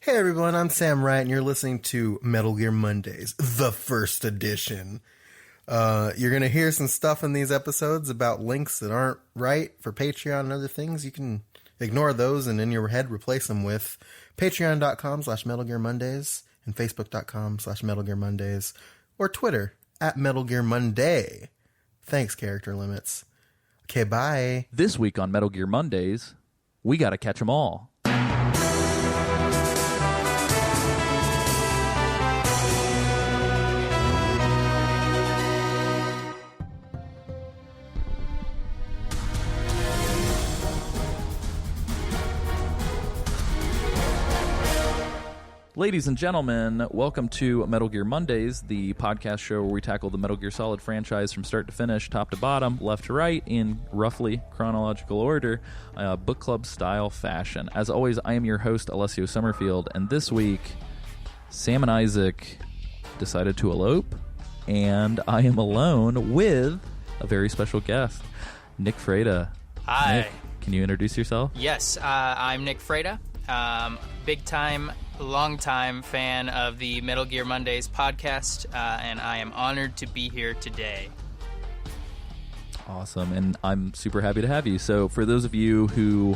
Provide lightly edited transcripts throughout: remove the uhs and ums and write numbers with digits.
Hey everyone, I'm Sam Wright, and you're listening to Metal Gear Mondays, the first edition. You're going to hear some stuff in these episodes about links that aren't right for Patreon and other things. You can ignore those and in your head replace them with patreon.com/Metal Gear Mondays and facebook.com/Metal Gear Mondays or Twitter @Metal Gear Monday. Thanks, character limits. Okay, bye. This week on Metal Gear Mondays, we gotta catch 'em all. Ladies and gentlemen, welcome to Metal Gear Mondays, the podcast show where we tackle the Metal Gear Solid franchise from start to finish, top to bottom, left to right, in roughly chronological order, book club style fashion. As always, I am your host, Alessio Summerfield, and this week, Sam and Isaac decided to elope, and I am alone with a very special guest, Nick Freda. Hi. Nick, can you introduce yourself? Yes, I'm Nick Freda. Long-time fan of the Metal Gear Mondays podcast, and I am honored to be here today. Awesome, and I'm super happy to have you. So for those of you who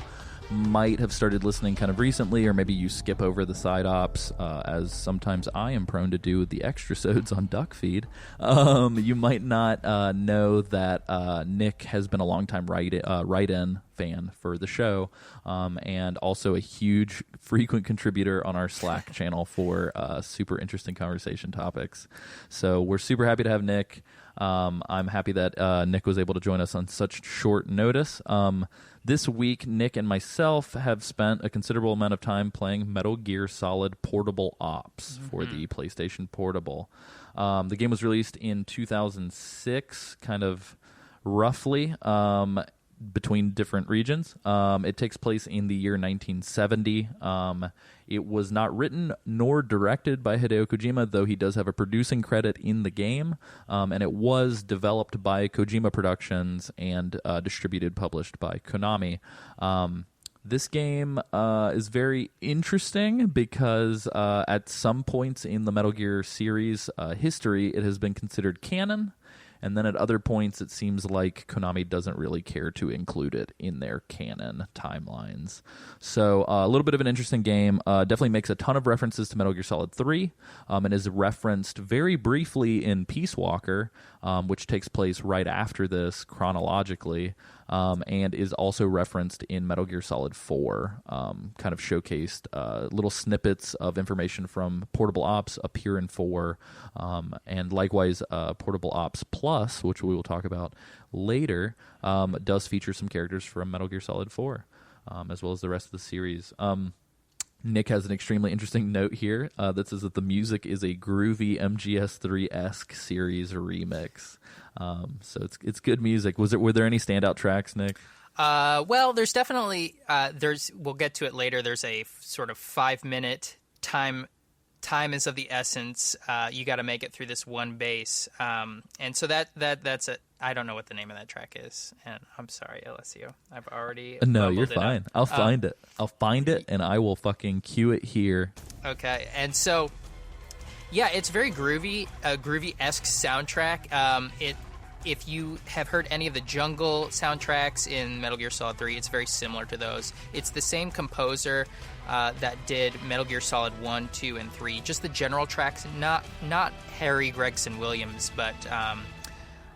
might have started listening kind of recently, or maybe you skip over the side ops, as sometimes I am prone to do with the extra-sodes on Duckfeed, you might not know that Nick has been a long-time write-in fan for the show, and also a huge frequent contributor on our Slack channel for super interesting conversation topics. So we're super happy to have Nick. I'm happy that Nick was able to join us on such short notice. This week, Nick and myself have spent a considerable amount of time playing Metal Gear Solid Portable Ops for the PlayStation Portable. The game was released in 2006, kind of roughly, between different regions. It takes place in the year 1970. It was not written nor directed by Hideo Kojima, though he does have a producing credit in the game, and it was developed by Kojima Productions and published by Konami. This game is very interesting because at some points in the Metal Gear series history, it has been considered canon. And then at other points, it seems like Konami doesn't really care to include it in their canon timelines. So a little bit of an interesting game. Definitely makes a ton of references to Metal Gear Solid 3 and is referenced very briefly in Peace Walker, which takes place right after this chronologically, and is also referenced in Metal Gear Solid 4, kind of showcased little snippets of information from Portable Ops appear in 4, and likewise Portable Ops Plus, which we will talk about later, does feature some characters from Metal Gear Solid 4, as well as the rest of the series. Nick has an extremely interesting note here that says that the music is a groovy MGS3-esque series remix. So it's good music. Were there any standout tracks, Nick? Well, there's definitely we'll get to it later. There's a sort of 5-minute time is of the essence. You got to make it through this one base, and so that's it. I don't know what the name of that track is, and I'm sorry, Alessio. I've already no, you're fine. I'll find it. I'll find it, and I will fucking cue it here. Okay, and so yeah, it's very groovy, a groovy-esque soundtrack. If you have heard any of the jungle soundtracks in Metal Gear Solid 3, it's very similar to those. It's the same composer that did Metal Gear Solid 1, 2, and 3. Just the general tracks, not Harry Gregson Williams, but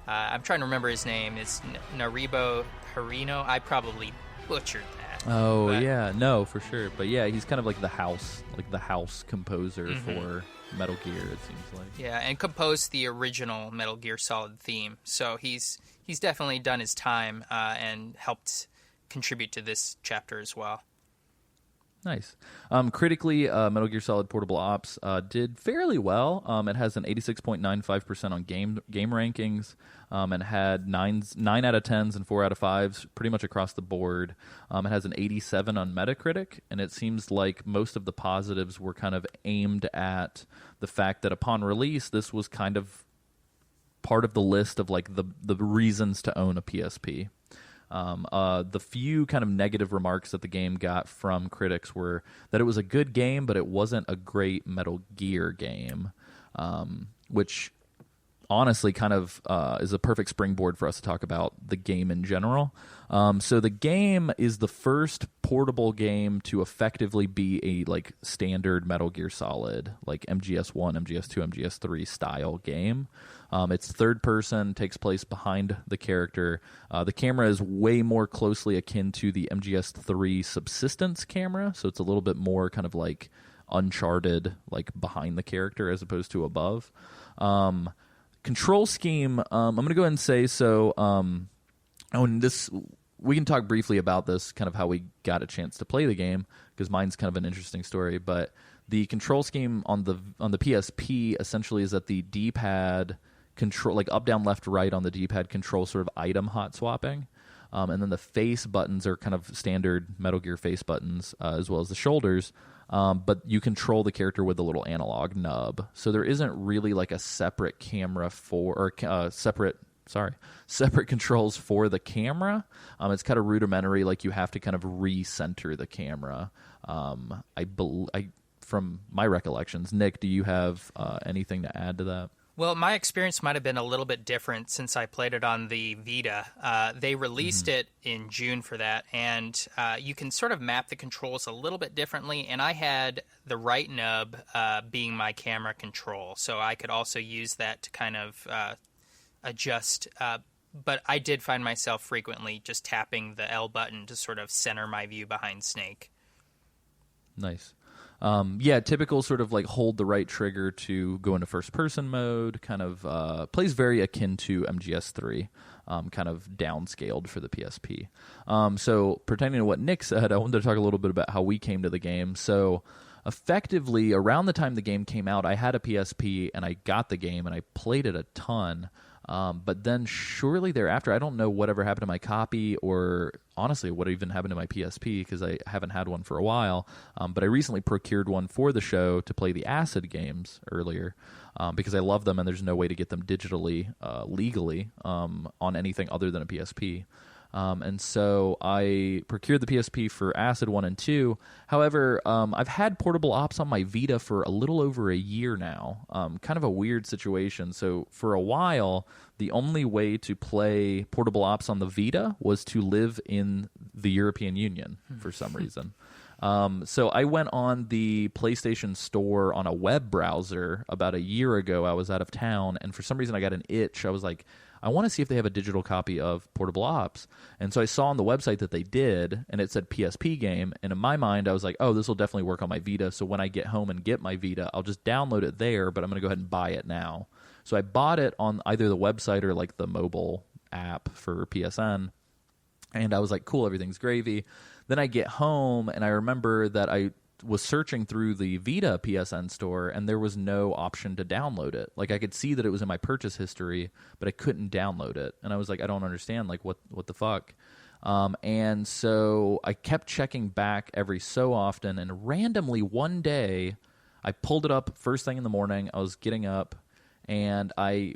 I'm trying to remember his name. It's Naribo Harino. I probably butchered that. Oh, yeah. No, for sure. But yeah, he's kind of like the house composer for Metal Gear, it seems like. Yeah, and composed the original Metal Gear Solid theme. So he's definitely done his time and helped contribute to this chapter as well. Nice. Critically, Metal Gear Solid Portable Ops did fairly well. It has an 86.95% on game rankings, and had 9 out of 10s and 4 out of 5s pretty much across the board. It has an 87 on Metacritic, and it seems like most of the positives were kind of aimed at the fact that upon release, this was kind of part of the list of like the reasons to own a PSP. The few kind of negative remarks that the game got from critics were that it was a good game, but it wasn't a great Metal Gear game, which honestly kind of is a perfect springboard for us to talk about the game in general. So the game is the first portable game to effectively be a like standard Metal Gear Solid, like MGS1, MGS2, MGS3 style game. It's third person, takes place behind the character. The camera is way more closely akin to the MGS3 subsistence camera, so it's a little bit more kind of like Uncharted, like behind the character as opposed to above. Control scheme, I'm going to go ahead and say so. We can talk briefly about this, kind of how we got a chance to play the game, because mine's kind of an interesting story. But the control scheme on the PSP essentially is that the D-pad control, like up, down, left, right on the D-pad control sort of item hot swapping. And then the face buttons are kind of standard Metal Gear face buttons, as well as the shoulders. But you control the character with a little analog nub. So there isn't really like a separate camera separate controls for the camera. It's kind of rudimentary, like you have to kind of recenter the camera. From my recollections. Nick, do you have anything to add to that? Well, my experience might have been a little bit different since I played it on the Vita. They released it in June for that, and you can sort of map the controls a little bit differently, and I had the right nub being my camera control, so I could also use that to kind of adjust, but I did find myself frequently just tapping the L button to sort of center my view behind Snake. Nice. Typical sort of like hold the right trigger to go into first person mode, kind of plays very akin to MGS3, kind of downscaled for the PSP. So pertaining to what Nick said, I wanted to talk a little bit about how we came to the game. So effectively, around the time the game came out, I had a PSP and I got the game and I played it a ton. But then shortly thereafter, I don't know whatever happened to my copy or honestly what even happened to my PSP because I haven't had one for a while. But I recently procured one for the show to play the Acid games earlier because I love them and there's no way to get them digitally, legally on anything other than a PSP. And so I procured the PSP for Acid 1 and 2. However, I've had portable ops on my Vita for a little over a year now. Kind of a weird situation. So for a while, the only way to play portable ops on the Vita was to live in the European Union for some reason. So I went on the PlayStation Store on a web browser about a year ago. I was out of town, and for some reason I got an itch. I was like, I want to see if they have a digital copy of Portable Ops. And so I saw on the website that they did, and it said PSP game. And in my mind, I was like, oh, this will definitely work on my Vita. So when I get home and get my Vita, I'll just download it there, but I'm going to go ahead and buy it now. So I bought it on either the website or like the mobile app for PSN. And I was like, cool, everything's gravy. Then I get home, and I remember that I was searching through the Vita PSN store, and there was no option to download it. Like, I could see that it was in my purchase history, but I couldn't download it. And I was like, I don't understand, like, what the fuck? And so I kept checking back every so often, and randomly one day, I pulled it up first thing in the morning. I was getting up, and I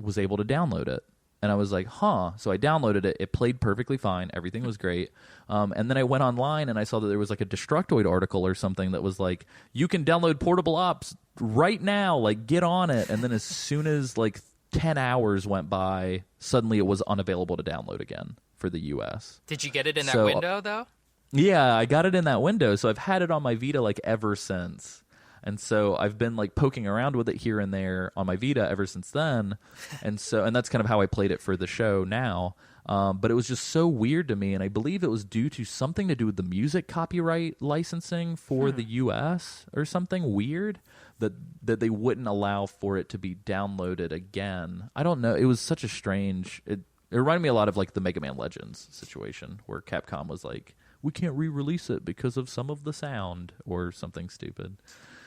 was able to download it. And I was like, huh. So I downloaded it. It played perfectly fine. Everything was great. And then I went online and I saw that there was like a Destructoid article or something that was like, you can download Portable Ops right now. Like, get on it. And then as soon as like 10 hours went by, suddenly it was unavailable to download again for the US. Did you get it in that window, though? Yeah, I got it in that window. So I've had it on my Vita like ever since. And so I've been like poking around with it here and there on my Vita ever since then. And that's kind of how I played it for the show now. But it was just so weird to me. And I believe it was due to something to do with the music copyright licensing for the US or something weird that they wouldn't allow for it to be downloaded again. I don't know. It was such a strange, it reminded me a lot of like the Mega Man Legends situation where Capcom was like, we can't re-release it because of some of the sound or something stupid.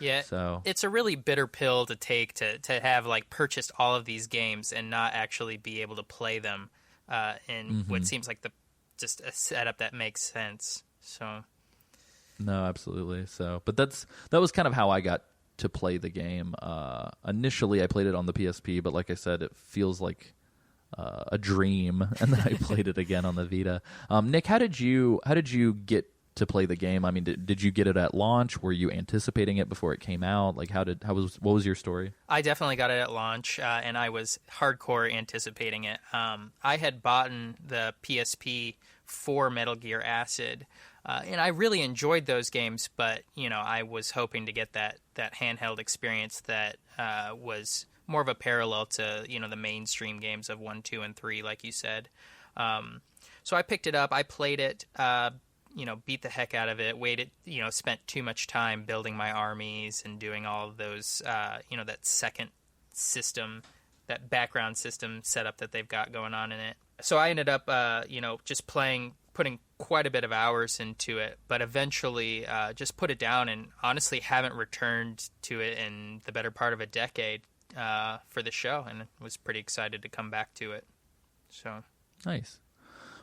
Yeah, so it's a really bitter pill to take to have like purchased all of these games and not actually be able to play them in what seems like just a setup that makes sense. So no, absolutely. So, but that was kind of how I got to play the game. Initially, I played it on the PSP, but like I said, it feels like a dream, and then I played it again on the Vita. Nick, how did you get to play the game? I mean, did you get it at launch? Were you anticipating it before it came out? Like, what was your story? I definitely got it at launch, and I was hardcore anticipating it. I had bought the PSP for Metal Gear Acid, and I really enjoyed those games, but I was hoping to get that handheld experience that was more of a parallel to the mainstream games of 1, 2, and 3, like you said. So I picked it up, I played it, beat the heck out of it, spent too much time building my armies and doing all of those, that second system, that background system setup that they've got going on in it. So I ended up, just putting quite a bit of hours into it, but eventually just put it down and honestly haven't returned to it in the better part of a decade for the show, and was pretty excited to come back to it. So nice.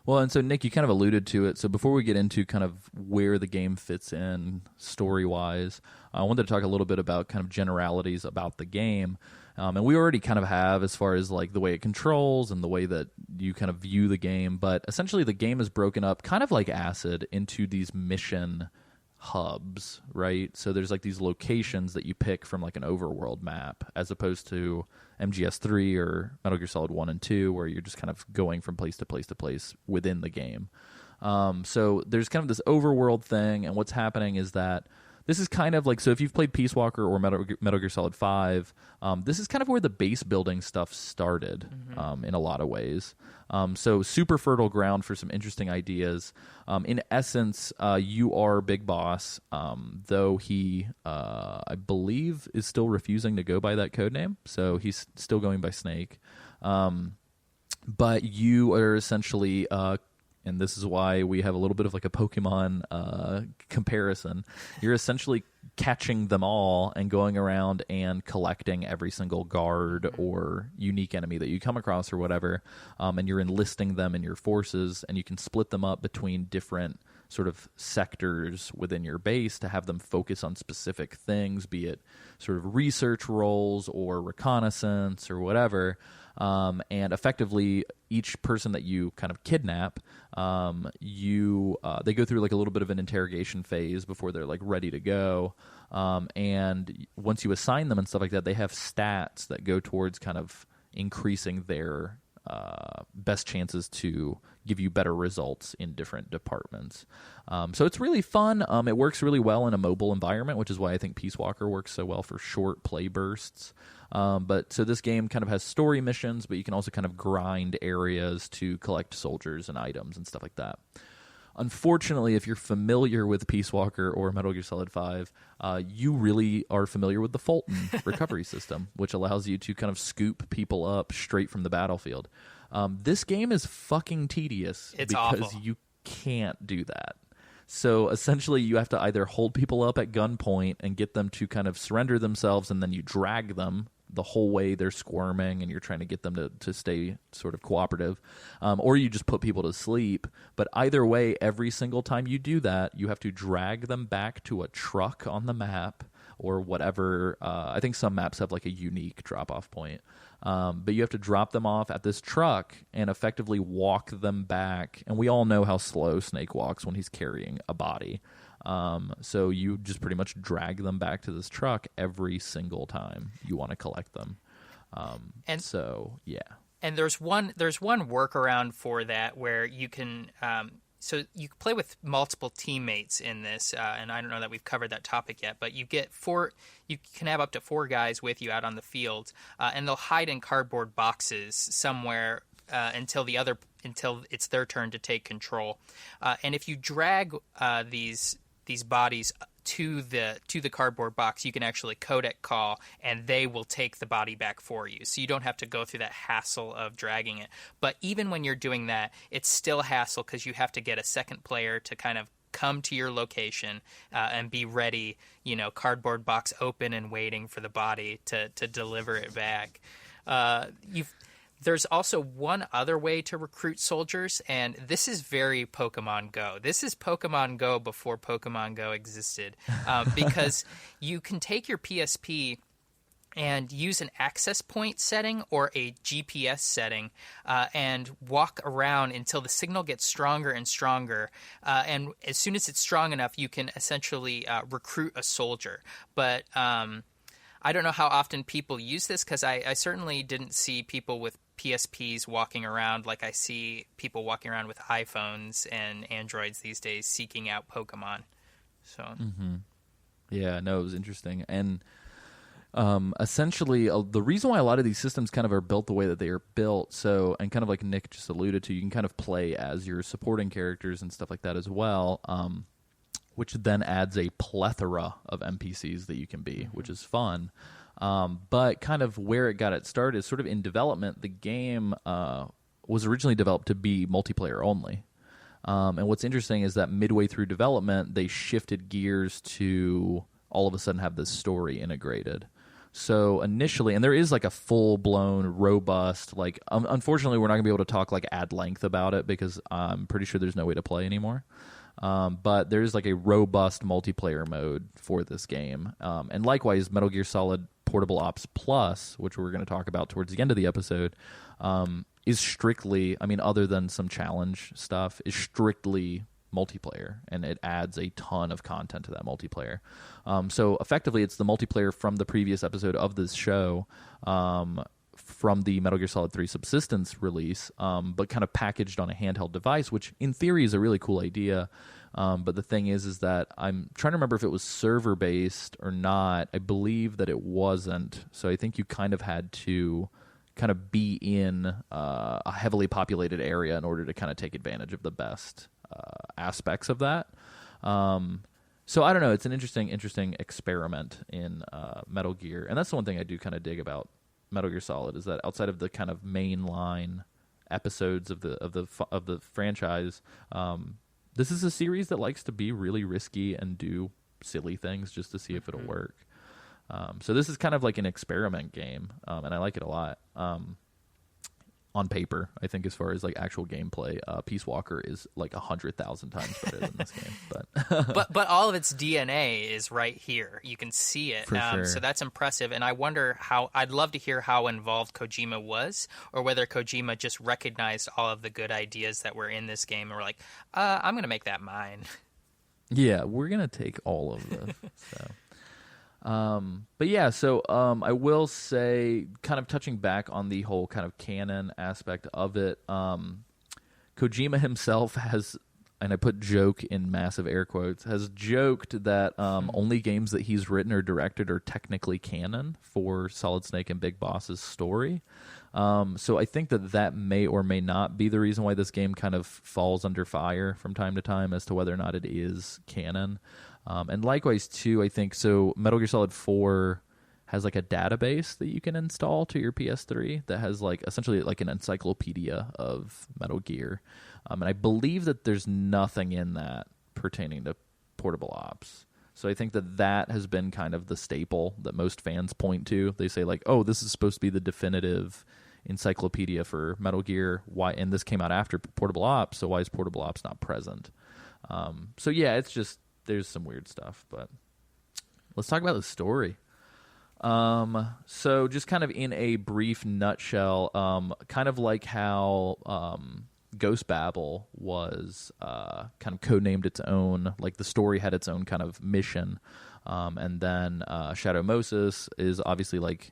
Well, and so Nick, you kind of alluded to it. So before we get into kind of where the game fits in story-wise, I wanted to talk a little bit about kind of generalities about the game. And we already kind of have as far as like the way it controls and the way that you kind of view the game. But essentially the game is broken up kind of like Acid into these mission hubs, right? So there's like these locations that you pick from like an overworld map, as opposed to MGS3 or Metal Gear Solid 1 and 2, where you're just kind of going from place to place to place within the game. So there's kind of this overworld thing, and what's happening is that this is kind of like, so if you've played Peace Walker or Metal Gear Solid 5, this is kind of where the base building stuff started, in a lot of ways. So super fertile ground for some interesting ideas. In essence, you are Big Boss, though he, I believe, is still refusing to go by that code name. So he's still going by Snake. But you are essentially... and this is why we have a little bit of like a Pokemon comparison. You're essentially catching them all and going around and collecting every single guard or unique enemy that you come across or whatever, and you're enlisting them in your forces, and you can split them up between different sort of sectors within your base to have them focus on specific things, be it sort of research roles or reconnaissance or whatever. And effectively, each person that you kind of kidnap, they go through like a little bit of an interrogation phase before they're like ready to go. And once you assign them and stuff like that, they have stats that go towards kind of increasing their best chances to give you better results in different departments. So it's really fun. It works really well in a mobile environment, which is why I think Peace Walker works so well for short play bursts. But so this game kind of has story missions, but you can also kind of grind areas to collect soldiers and items and stuff like that. Unfortunately, if you're familiar with Peace Walker or Metal Gear Solid 5, you really are familiar with the Fulton recovery system, which allows you to kind of scoop people up straight from the battlefield. This game is fucking tedious because awful. You can't do that. So essentially, you have to either hold people up at gunpoint and get them to kind of surrender themselves, and then you drag them the whole way they're squirming and you're trying to get them to stay sort of cooperative, or you just put people to sleep. But either way, every single time you do that, you have to drag them back to a truck on the map or whatever. I think some maps have like a unique drop-off point. But you have to drop them off at this truck and effectively walk them back. And we all know how slow Snake walks when he's carrying a body. So you just pretty much drag them back to this truck every single time you want to collect them. And so, yeah. And there's one workaround for that where you can so you play with multiple teammates in this, and I don't know that we've covered that topic yet, but you can have up to 4 guys with you out on the field, and they'll hide in cardboard boxes somewhere until it's their turn to take control. And if you drag these bodies to the cardboard box, you can actually codec call, and they will take the body back for you. So you don't have to go through that hassle of dragging it. But even when you're doing that, it's still hassle because you have to get a second player to kind of come to your location and be ready, cardboard box open and waiting for the body to deliver it back. There's also one other way to recruit soldiers, and this is very Pokemon Go. This is Pokemon Go before Pokemon Go existed, because you can take your PSP and use an access point setting or a GPS setting and walk around until the signal gets stronger and stronger. And as soon as it's strong enough, you can essentially recruit a soldier. But I don't know how often people use this, because I certainly didn't see people with PSPs walking around like I see people walking around with iPhones and Androids these days seeking out Pokemon. So, Yeah, no, it was interesting. And essentially, the reason why a lot of these systems kind of are built the way that they are built, so, and kind of like Nick just alluded to, you can kind of play as your supporting characters and stuff like that as well, which then adds a plethora of NPCs that you can be, which is fun. But kind of where it got its start is sort of in development. The game was originally developed to be multiplayer only. And what's interesting is that midway through development, they shifted gears to all of a sudden have this story integrated. So initially, and there is like a full-blown, robust, like, unfortunately, we're not going to be able to talk like at length about it because I'm pretty sure there's no way to play anymore. But there's like a robust multiplayer mode for this game. And likewise, Metal Gear Solid Portable Ops Plus, which we're going to talk about towards the end of the episode, is strictly, I mean, other than some challenge stuff, is strictly multiplayer, and it adds a ton of content to that multiplayer. So effectively, it's the multiplayer from the previous episode of this show, from the Metal Gear Solid 3 Subsistence release, but kind of packaged on a handheld device, which in theory is a really cool idea. But the thing is that I'm trying to remember if it was server-based or not. I believe that it wasn't. So I think you kind of had to kind of be in a heavily populated area in order to kind of take advantage of the best aspects of that. So I don't know. It's an interesting experiment in Metal Gear, and that's the one thing I do kind of dig about Metal Gear Solid, is that outside of the kind of mainline episodes of the franchise, this is a series that likes to be really risky and do silly things just to see if it'll work. So this is kind of like an experiment game, and I like it a lot. On paper, I think as far as like actual gameplay, Peace Walker is like 100,000 times better than this game. But all of its DNA is right here. You can see it. For sure. So that's impressive. And I wonder I'd love to hear how involved Kojima was, or whether Kojima just recognized all of the good ideas that were in this game and were like, I'm going to make that mine. Yeah, we're going to take all of this. So. But yeah, so I will say, kind of touching back on the whole kind of canon aspect of it, Kojima himself has, and I put joke in massive air quotes, has joked that only games that he's written or directed are technically canon for Solid Snake and Big Boss's story. So I think that may or may not be the reason why this game kind of falls under fire from time to time as to whether or not it is canon. And likewise, too, I think, so Metal Gear Solid 4 has like a database that you can install to your PS3 that has like essentially like an encyclopedia of Metal Gear. And I believe that there's nothing in that pertaining to Portable Ops. So I think that has been kind of the staple that most fans point to. They say like, oh, this is supposed to be the definitive encyclopedia for Metal Gear. Why? And this came out after Portable Ops, so why is Portable Ops not present? So yeah, it's just, there's some weird stuff, but let's talk about the story. So just kind of in a brief nutshell, kind of like how Ghost Babel was kind of codenamed its own, like the story had its own kind of mission, and then Shadow Moses is obviously like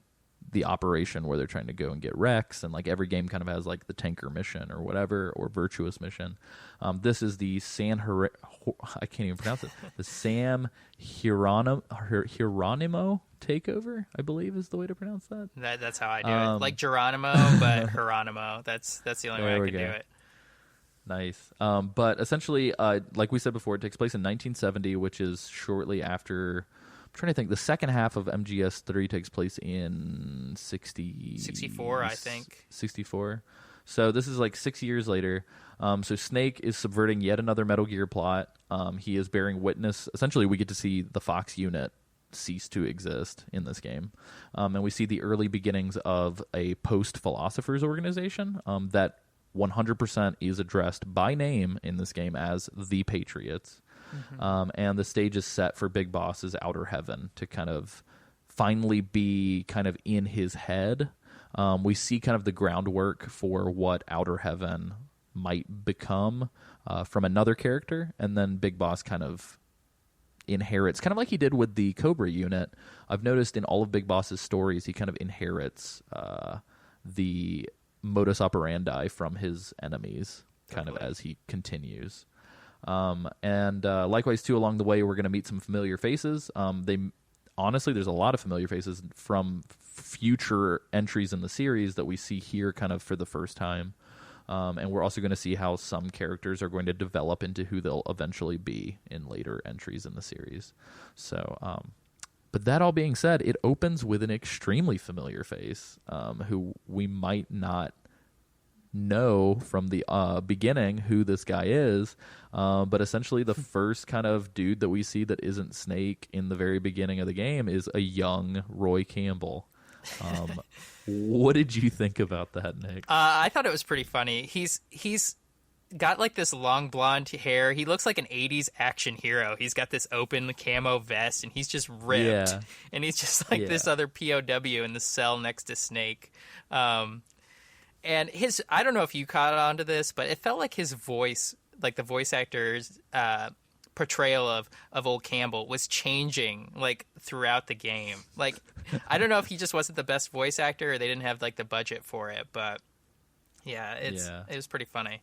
the operation where they're trying to go and get Rex, and like every game kind of has like the tanker mission or whatever, or virtuous mission. This is the I can't even pronounce it. The Sam Hieronimo takeover, I believe is the way to pronounce that. That's how I do it. Like Geronimo, but Hieronimo. That's the only way I can do it. Nice. But essentially, like we said before, it takes place in 1970, which is shortly after. I'm trying to think. The second half of MGS3 takes place in 64, I think. 64. So this is like 6 years later. So Snake is subverting yet another Metal Gear plot. He is bearing witness. Essentially, we get to see the Fox unit cease to exist in this game. And we see the early beginnings of a post-philosophers organization that 100% is addressed by name in this game as the Patriots. And the stage is set for Big Boss's outer heaven to kind of finally be kind of in his head. We see kind of the groundwork for what Outer Heaven might become from another character, and then Big Boss kind of inherits, kind of like he did with the Cobra unit. I've noticed in all of Big Boss's stories, he kind of inherits the modus operandi from his enemies, kind of as he continues. And likewise, too, along the way, we're going to meet some familiar faces. Honestly, there's a lot of familiar faces from future entries in the series that we see here kind of for the first time. And we're also going to see how some characters are going to develop into who they'll eventually be in later entries in the series. So, but that all being said, it opens with an extremely familiar face who we might not know from the beginning who this guy is, but essentially the first kind of dude that we see that isn't Snake in the very beginning of the game is a young Roy Campbell. What did you think about that, Nick? I thought it was pretty funny. He's got like this long blonde hair. He looks like an 80s action hero. He's got this open camo vest, and he's just ripped. Yeah. And he's just like this other POW in the cell next to Snake. And I don't know if you caught on to this, but it felt like his voice, like the voice actor's portrayal of old Campbell was changing like throughout the game. Like, I don't know if he just wasn't the best voice actor or they didn't have like the budget for it, but it was pretty funny.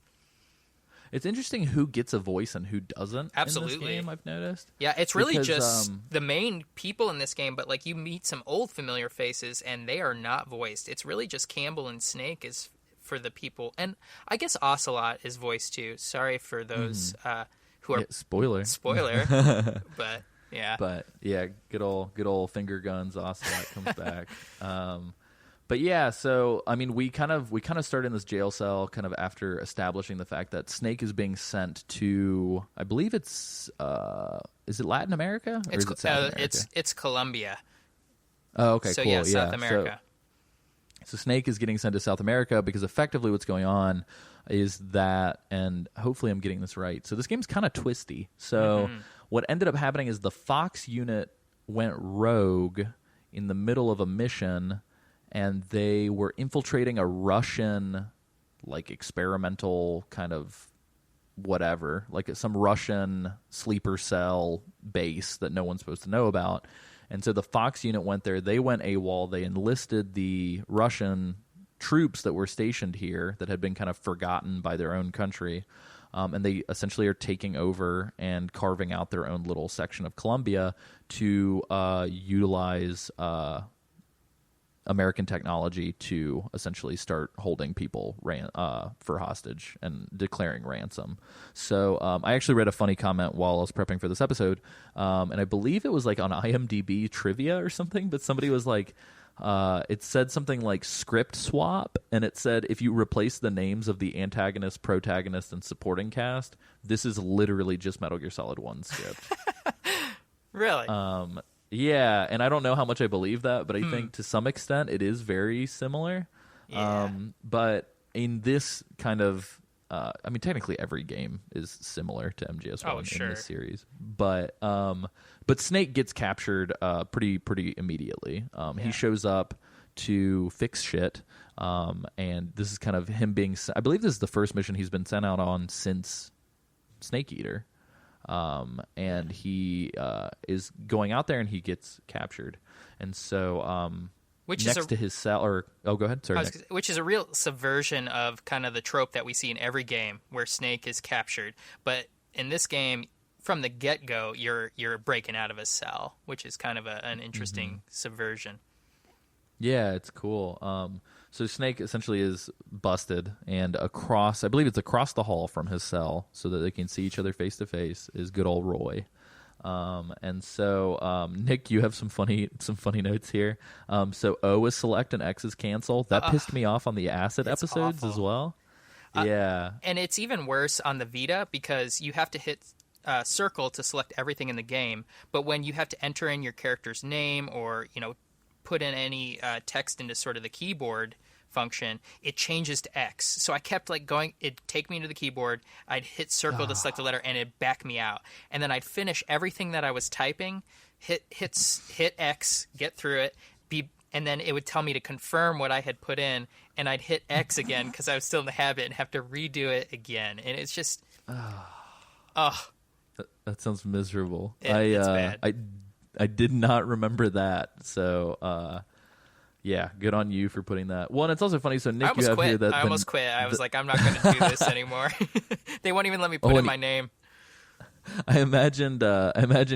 It's interesting who gets a voice and who doesn't. Absolutely. In this game, I've noticed. Yeah, it's really just the main people in this game, but like you meet some old familiar faces and they are not voiced. It's really just Campbell and Snake is for the people, and I guess Ocelot is voiced too. Sorry for those who are spoiler, but yeah, good old finger guns. Ocelot comes back. But yeah, so I mean, we kind of start in this jail cell kind of after establishing the fact that Snake is being sent to, I believe it's is it Latin America or is it South America? It's Colombia. Oh, okay, so cool. Yeah, South America. So Snake is getting sent to South America because effectively what's going on is that, and hopefully I'm getting this right. So this game's kind of twisty. So what ended up happening is the Fox unit went rogue in the middle of a mission, and they were infiltrating a Russian, like, experimental kind of whatever, like some Russian sleeper cell base that no one's supposed to know about. And so the Fox unit went there. They went AWOL. They enlisted the Russian troops that were stationed here that had been kind of forgotten by their own country. And they essentially are taking over and carving out their own little section of Colombia to utilize American technology to essentially start holding people for hostage and declaring ransom. So I actually read a funny comment while I was prepping for this episode, and I believe it was like on IMDb trivia or something, but somebody was like, it said something like script swap, and it said if you replace the names of the antagonist, protagonist, and supporting cast, this is literally just Metal Gear Solid 1 script. Really? Yeah, and I don't know how much I believe that, but I think to some extent it is very similar. Yeah. But in this kind of, I mean, technically every game is similar to MGS1 in this series. But Snake gets captured pretty immediately. He shows up to fix shit, and this is kind of him being. I believe this is the first mission he's been sent out on since Snake Eater. And he is going out there and he gets captured. And so which next is to his cell, or go ahead. Sorry, which is a real subversion of kind of the trope that we see in every game where Snake is captured. But in this game, from the get-go, you're breaking out of a cell, which is kind of an interesting subversion. Yeah, it's cool. So Snake essentially is busted, and I believe it's across the hall from his cell so that they can see each other face to face is good old Roy. And so, Nick, you have some funny notes here. So O is select and X is cancel. That pissed me off on the Acid episodes as well. Yeah. And it's even worse on the Vita because you have to hit circle to select everything in the game. But when you have to enter in your character's name or, put in any text into sort of the keyboard function, it changes to X. So I kept it'd take me to the keyboard, I'd hit circle to select a letter, and it'd back me out. And then I'd finish everything that I was typing, hit X, get through it, and then it would tell me to confirm what I had put in, and I'd hit X again because I was still in the habit and have to redo it again. And it's just, That sounds miserable. It's bad. I did not remember that. So, yeah, good on you for putting that. Well, and it's also funny. So Nick, you have quit. here that I almost quit. I was like, I'm not going to do this anymore. They won't even let me put in my name. I imagined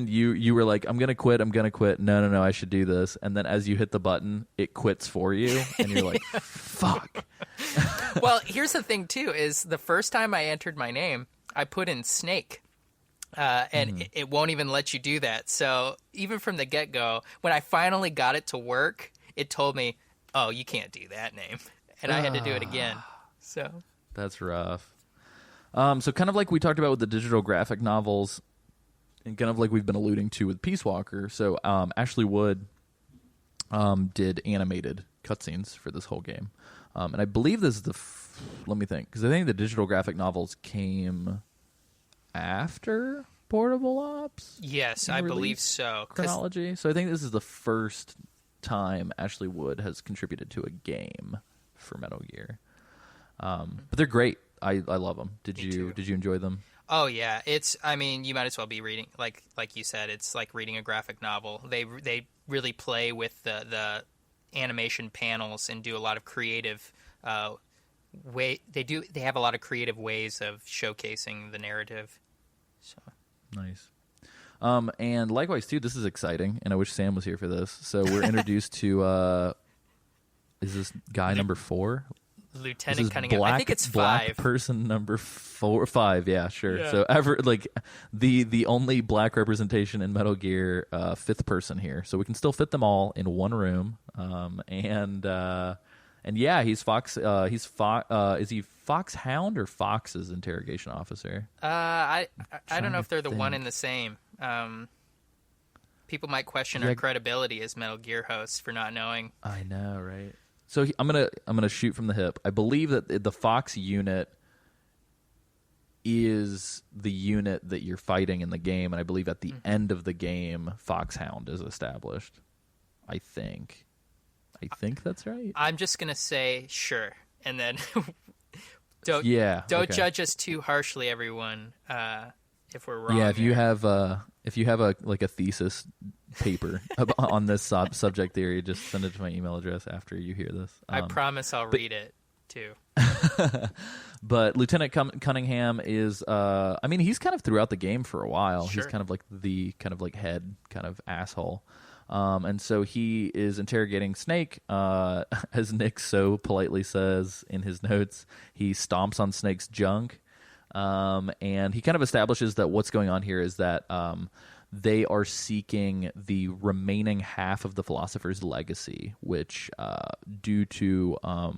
you were like, I'm gonna quit. No, I should do this. And then as you hit the button, it quits for you, and you're like, fuck. Well, here's the thing too: is the first time I entered my name, I put in Snake, and it won't even let you do that. So even from the get go, when I finally got it to work, it told me, "Oh, you can't do that name," and I had to do it again. So that's rough. So kind of like we talked about with the digital graphic novels, and kind of like we've been alluding to with Peace Walker. So Ashley Wood did animated cutscenes for this whole game, and I believe this is let me think, because I think the digital graphic novels came after Portable Ops. Yes, I believe so. Chronology. So I think this is the first time Ashley Wood has contributed to a game for Metal Gear, but they're great. I love them. Did you enjoy them? Oh yeah, I mean, you might as well be reading, like you said, it's like reading a graphic novel. They really play with the animation panels and do a lot of creative They have a lot of creative ways of showcasing the narrative. So nice. And likewise too, this is exciting, and I wish Sam was here for this. So we're introduced to is this guy number 4? Lieutenant Cunningham. I think it's 5. Black person number 5. Yeah, sure. Yeah. So the only black representation in Metal Gear, 5th person here. So we can still fit them all in one room. And yeah, he's Fox. Is he Foxhound or Fox's interrogation officer? I don't know if they're the one and the same. People might question our credibility as Metal Gear hosts for not knowing. I know, right? So I'm gonna shoot from the hip. I believe that the Fox unit is the unit that you're fighting in the game, and I believe at the end of the game, Foxhound is established. I think that's right. I'm just gonna say sure, and then don't judge us too harshly, everyone. If we're wrong. Yeah, if you have a thesis paper on this subject theory, just send it to my email address after you hear this. I promise I'll read it too. But Lieutenant Cunningham is, he's kind of throughout the game for a while. Sure. He's kind of like the head kind of asshole. And so he is interrogating Snake. As Nick so politely says in his notes, he stomps on Snake's junk. And he kind of establishes that what's going on here is that they are seeking the remaining half of the Philosopher's Legacy, which, due to, I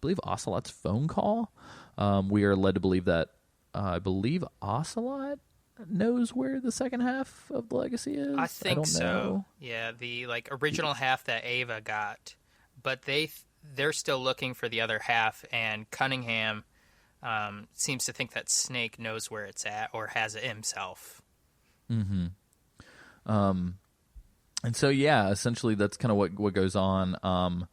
believe, Ocelot's phone call, we are led to believe that, I believe Ocelot knows where the second half of the legacy is. I think don't so. know. Yeah, the original half that Ava got, but they're still looking for the other half, and Cunningham seems to think that Snake knows where it's at or has it himself. Mm-hmm. And so, yeah, essentially that's kind of what goes on.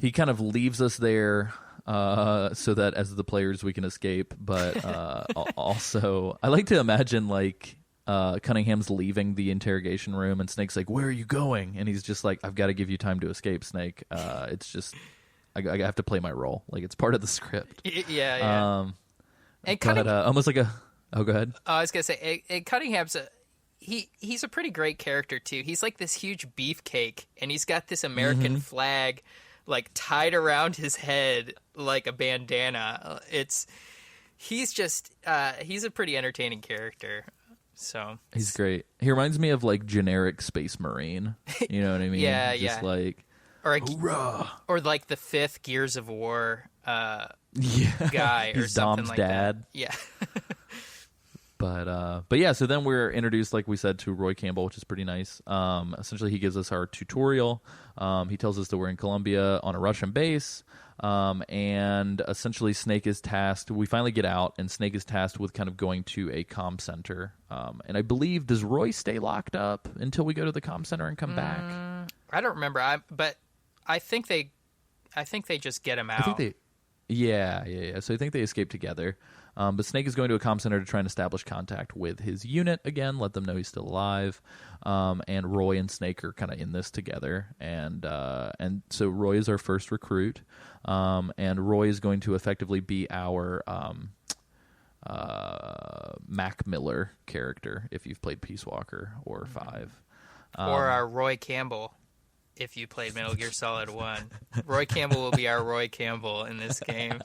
He kind of leaves us there so that as the players we can escape. But also, I like to imagine Cunningham's leaving the interrogation room and Snake's like, "Where are you going?" And he's just like, "I've got to give you time to escape, Snake. It's just I have to play my role. Like it's part of the script." Yeah. And Cunningham, almost like a. Oh, go ahead. I was gonna say, and Cunningham's he's a pretty great character too. He's like this huge beefcake, and he's got this American flag like tied around his head like a bandana. He's a pretty entertaining character. So he's great. He reminds me of like generic Space Marine. You know what I mean? Yeah. Like hoorah! Or like the 5th Gears of War guy or he's something Dom's like dad. that. Yeah. But yeah, so then we're introduced, like we said, to Roy Campbell, which is pretty nice. Essentially, he gives us our tutorial. He tells us that we're in Colombia on a Russian base. And essentially Snake is tasked, we finally get out, and Snake is tasked with kind of going to a comm center. And I believe, does Roy stay locked up until we go to the comm center and come back? I don't remember, but I think they just get him out. I think they, yeah. So I think they escape together. But Snake is going to a comm center to try and establish contact with his unit again, let them know he's still alive. And Roy and Snake are kind of in this together. And so Roy is our first recruit. And Roy is going to effectively be our Mac Miller character, if you've played Peace Walker or 5. Or our Roy Campbell, if you played Metal Gear Solid 1. Roy Campbell will be our Roy Campbell in this game.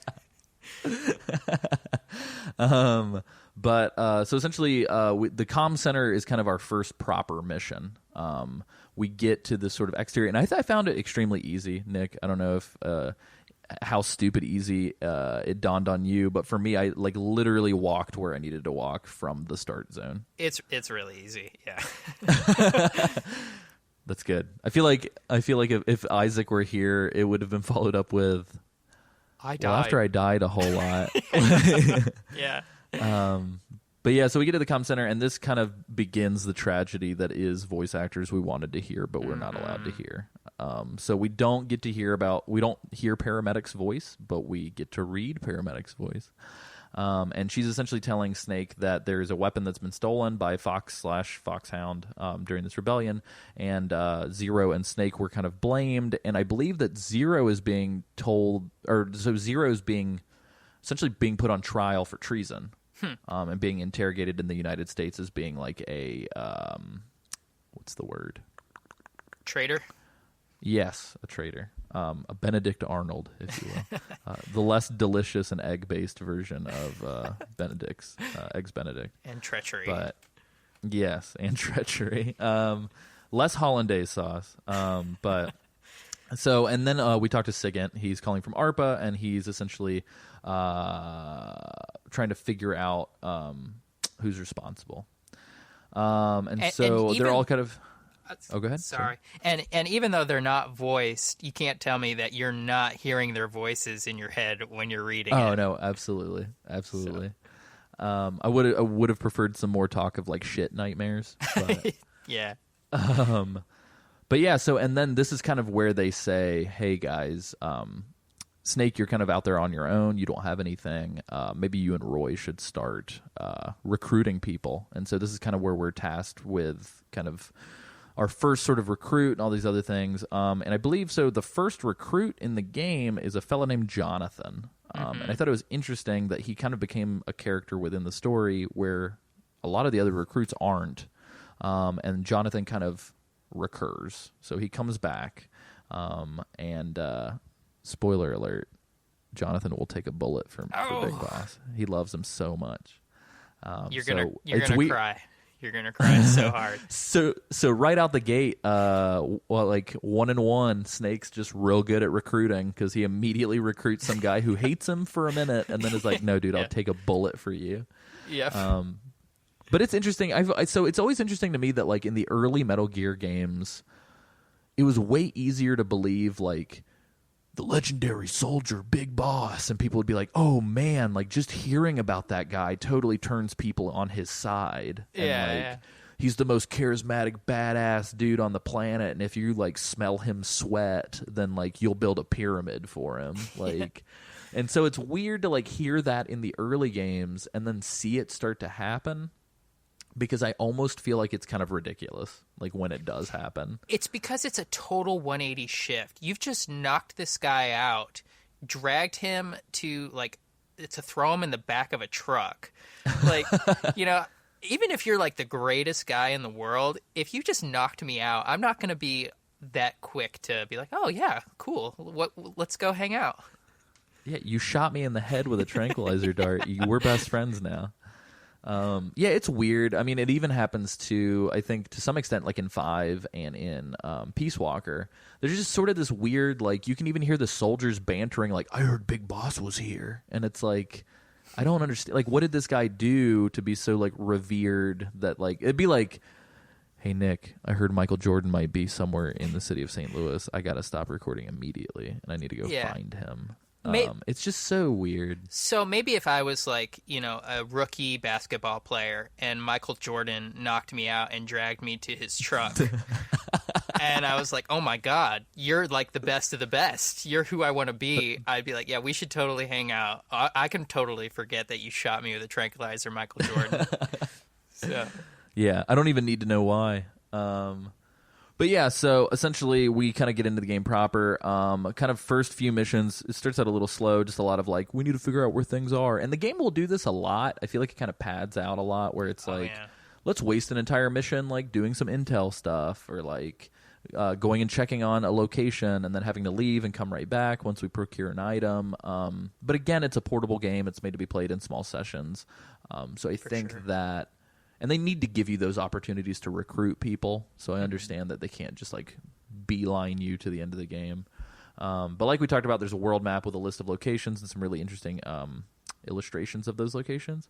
But so essentially, the comm center is kind of our first proper mission. We get to this sort of exterior, and I found it extremely easy, Nick. I don't know if how stupid easy it dawned on you, but for me, I like literally walked where I needed to walk from the start zone. It's really easy, yeah. That's good. I feel like if Isaac were here, it would have been followed up with, I died. well, after I died a whole lot. Yeah. But yeah, so we get to the comm center, and this kind of begins the tragedy that is voice actors we wanted to hear, but we're not allowed to hear. So we don't hear Paramedic's voice, but we get to read Paramedic's voice. And she's essentially telling Snake that there's a weapon that's been stolen by Fox/Foxhound during this rebellion, and Zero and Snake were kind of blamed. And I believe that Zero is being Zero is essentially being put on trial for treason, and being interrogated in the United States as being like a what's the word? Traitor? Yes, a traitor. A Benedict Arnold, if you will. The less delicious and egg-based version of Benedict's, Eggs Benedict. And treachery. But, yes, and treachery. Less hollandaise sauce. But, so, and then we talked to Sigint. He's calling from ARPA, and he's essentially trying to figure out who's responsible. And they're all kind of... Oh, go ahead. Sorry. And even though they're not voiced, you can't tell me that you're not hearing their voices in your head when you're reading it. Oh, no, absolutely. So. I would have preferred some more talk of like shit nightmares. But, yeah. But yeah, so, and then this is kind of where they say, hey guys, Snake, you're kind of out there on your own. You don't have anything. Maybe you and Roy should start recruiting people. And so this is kind of where we're tasked with kind of our first sort of recruit and all these other things. And I believe so the first recruit in the game is a fellow named Jonathan. And I thought it was interesting that he kind of became a character within the story where a lot of the other recruits aren't. And Jonathan kind of recurs. So he comes back. And spoiler alert, Jonathan will take a bullet for Big Boss. He loves him so much. You're gonna cry. You're gonna cry so hard. So right out the gate, like 1-1, Snake's just real good at recruiting because he immediately recruits some guy who hates him for a minute and then is like, "No, dude, I'll take a bullet for you." Yeah. But it's interesting. So it's always interesting to me that like in the early Metal Gear games, it was way easier to believe like the legendary soldier Big Boss, and people would be like, oh man, like just hearing about that guy totally turns people on his side. And he's the most charismatic badass dude on the planet, and if you like smell him sweat, then like you'll build a pyramid for him. Like and so it's weird to like hear that in the early games and then see it start to happen, because I almost feel like it's kind of ridiculous, like when it does happen. It's because it's a total 180 shift. You've just knocked this guy out, dragged him to throw him in the back of a truck. Like, you know, even if you're like the greatest guy in the world, if you just knocked me out, I'm not going to be that quick to be like, oh yeah, cool. Let's go hang out. Yeah, you shot me in the head with a tranquilizer dart. We're best friends now. Yeah, it's weird. I mean, it even happens to, I think, to some extent, like in 5 and in Peace Walker. There's just sort of this weird, like, you can even hear the soldiers bantering, like, I heard Big Boss was here. And it's like, I don't understand. Like, what did this guy do to be so, like, revered that, like, it'd be like, hey, Nick, I heard Michael Jordan might be somewhere in the city of St. Louis. I got to stop recording immediately, and I need to go find him. It's just so weird. So maybe if I was like, a rookie basketball player and Michael Jordan knocked me out and dragged me to his truck and I was like, oh my God, you're like the best of the best. You're who I want to be. I'd be like, yeah, we should totally hang out. I can totally forget that you shot me with a tranquilizer, Michael Jordan. So. Yeah, I don't even need to know why. But yeah, so essentially we kind of get into the game proper. Kind of first few missions, it starts out a little slow, just a lot of like, we need to figure out where things are. And the game will do this a lot. I feel like it kind of pads out a lot where it's let's waste an entire mission like doing some intel stuff or like going and checking on a location and then having to leave and come right back once we procure an item. But again, it's a portable game. It's made to be played in small sessions. So I think that... And they need to give you those opportunities to recruit people. So I understand that they can't just like beeline you to the end of the game. But like we talked about, there's a world map with a list of locations and some really interesting illustrations of those locations.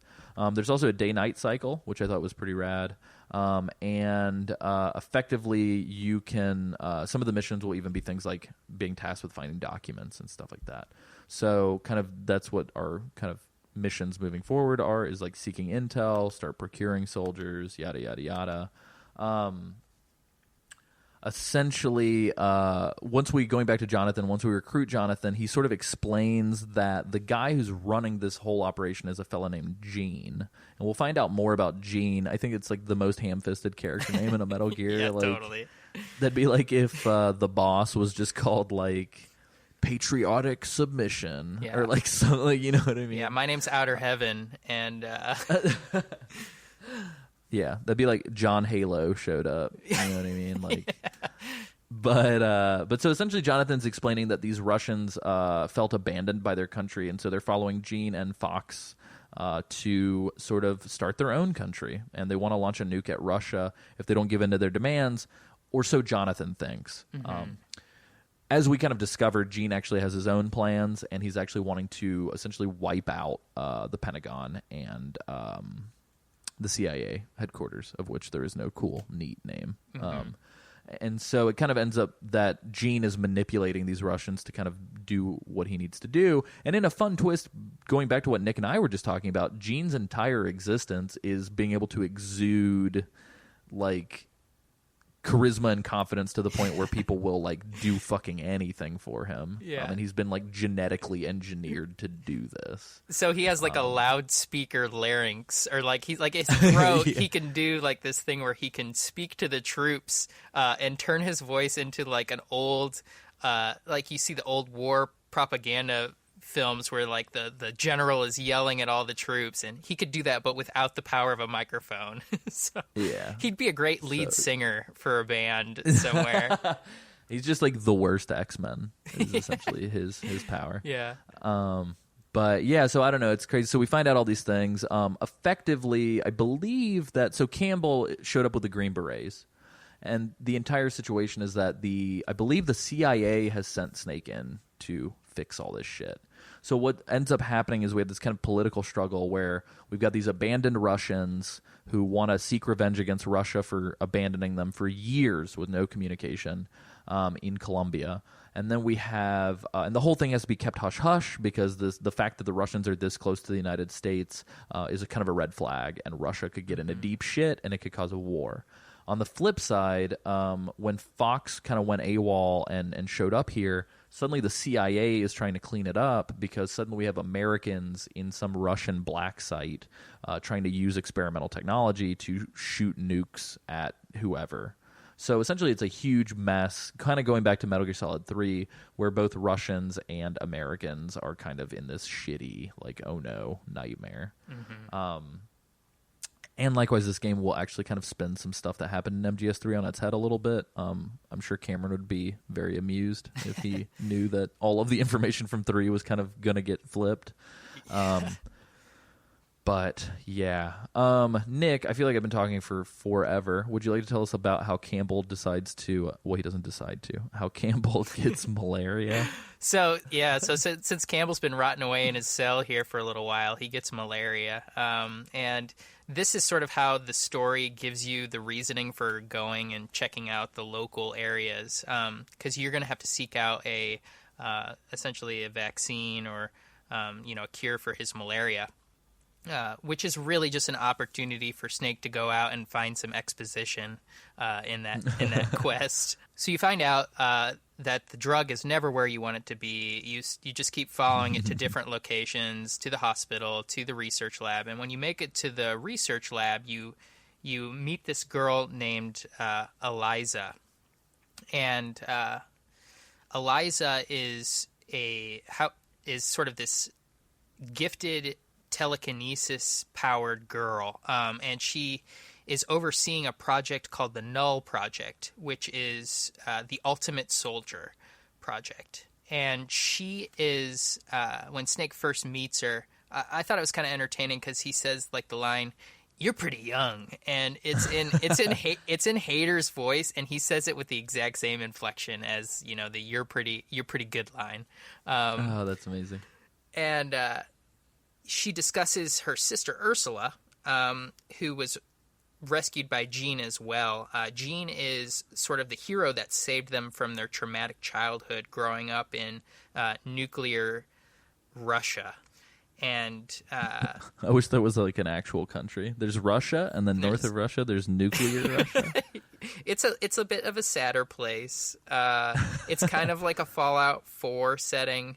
There's also a day-night cycle, which I thought was pretty rad. And effectively, you can some of the missions will even be things like being tasked with finding documents and stuff like that. So kind of that's what our kind of missions moving forward is like seeking intel, start procuring soldiers, yada yada yada. Essentially, once we recruit Jonathan, he sort of explains that the guy who's running this whole operation is a fella named Gene, and we'll find out more about Gene. I think it's like the most ham-fisted character name in a Metal Gear. Yeah, like, totally. That'd be like if the boss was just called like Patriotic Submission, or like something, like, you know what I mean? Yeah, my name's Outer Heaven, and yeah, that'd be like John Halo showed up. You know what I mean? Like, but so essentially, Jonathan's explaining that these Russians felt abandoned by their country, and so they're following Gene and Fox to sort of start their own country, and they want to launch a nuke at Russia if they don't give in to their demands, or so Jonathan thinks. Mm-hmm. As we kind of discovered, Gene actually has his own plans, and he's actually wanting to essentially wipe out the Pentagon and the CIA headquarters, of which there is no cool, neat name. Mm-hmm. And so it kind of ends up that Gene is manipulating these Russians to kind of do what he needs to do. And in a fun twist, going back to what Nick and I were just talking about, Gene's entire existence is being able to exude, like, charisma and confidence to the point where people will like do fucking anything for him. Yeah. And he's been like genetically engineered to do this. So he has like a loudspeaker larynx, or like he's like his throat. Yeah. He can do like this thing where he can speak to the troops and turn his voice into like an old, like you see the old war propaganda films where like the general is yelling at all the troops, and he could do that but without the power of a microphone. So yeah, he'd be a great lead singer for a band somewhere. He's just like the worst X-Men is essentially his power. Yeah. But yeah, so I don't know, it's crazy. So we find out all these things. Effectively, I believe that Campbell showed up with the Green Berets, and the entire situation is that I believe the CIA has sent Snake in to fix all this shit. So what ends up happening is we have this kind of political struggle where we've got these abandoned Russians who want to seek revenge against Russia for abandoning them for years with no communication in Colombia. And then we have, and the whole thing has to be kept hush-hush because the fact that the Russians are this close to the United States is a kind of a red flag, and Russia could get into deep shit and it could cause a war. On the flip side, when Fox kind of went AWOL and showed up here, suddenly the CIA is trying to clean it up because suddenly we have Americans in some Russian black site trying to use experimental technology to shoot nukes at whoever. So essentially it's a huge mess, kind of going back to Metal Gear Solid 3, where both Russians and Americans are kind of in this shitty, like, oh no, nightmare. Mm-hmm. And likewise, this game will actually kind of spin some stuff that happened in MGS3 on its head a little bit. I'm sure Cameron would be very amused if he knew that all of the information from 3 was kind of going to get flipped. But yeah, Nick, I feel like I've been talking for forever. Would you like to tell us about how Campbell decides to? Well, he doesn't decide to. How Campbell gets malaria? So since Campbell's been rotting away in his cell here for a little while, he gets malaria. And this is sort of how the story gives you the reasoning for going and checking out the local areas, because you're going to have to seek out essentially a vaccine or a cure for his malaria. Which is really just an opportunity for Snake to go out and find some exposition in that quest. So you find out that the drug is never where you want it to be. You just keep following it to different locations, to the hospital, to the research lab. And when you make it to the research lab, you meet this girl named Eliza. And Eliza is sort of this gifted telekinesis powered girl, and she is overseeing a project called the Null Project, which is the Ultimate Soldier Project. And she is when Snake first meets her, I thought it was kind of entertaining because he says like the line, "You're pretty young," and it's in Hader's voice, and he says it with the exact same inflection as the "you're pretty good" line. Oh, that's amazing. And she discusses her sister Ursula, who was rescued by Jean as well. Jean is sort of the hero that saved them from their traumatic childhood growing up in nuclear Russia. And I wish there was like an actual country. There's Russia, and then north of Russia, there's nuclear Russia. It's a bit of a sadder place. It's kind of like a Fallout 4 setting.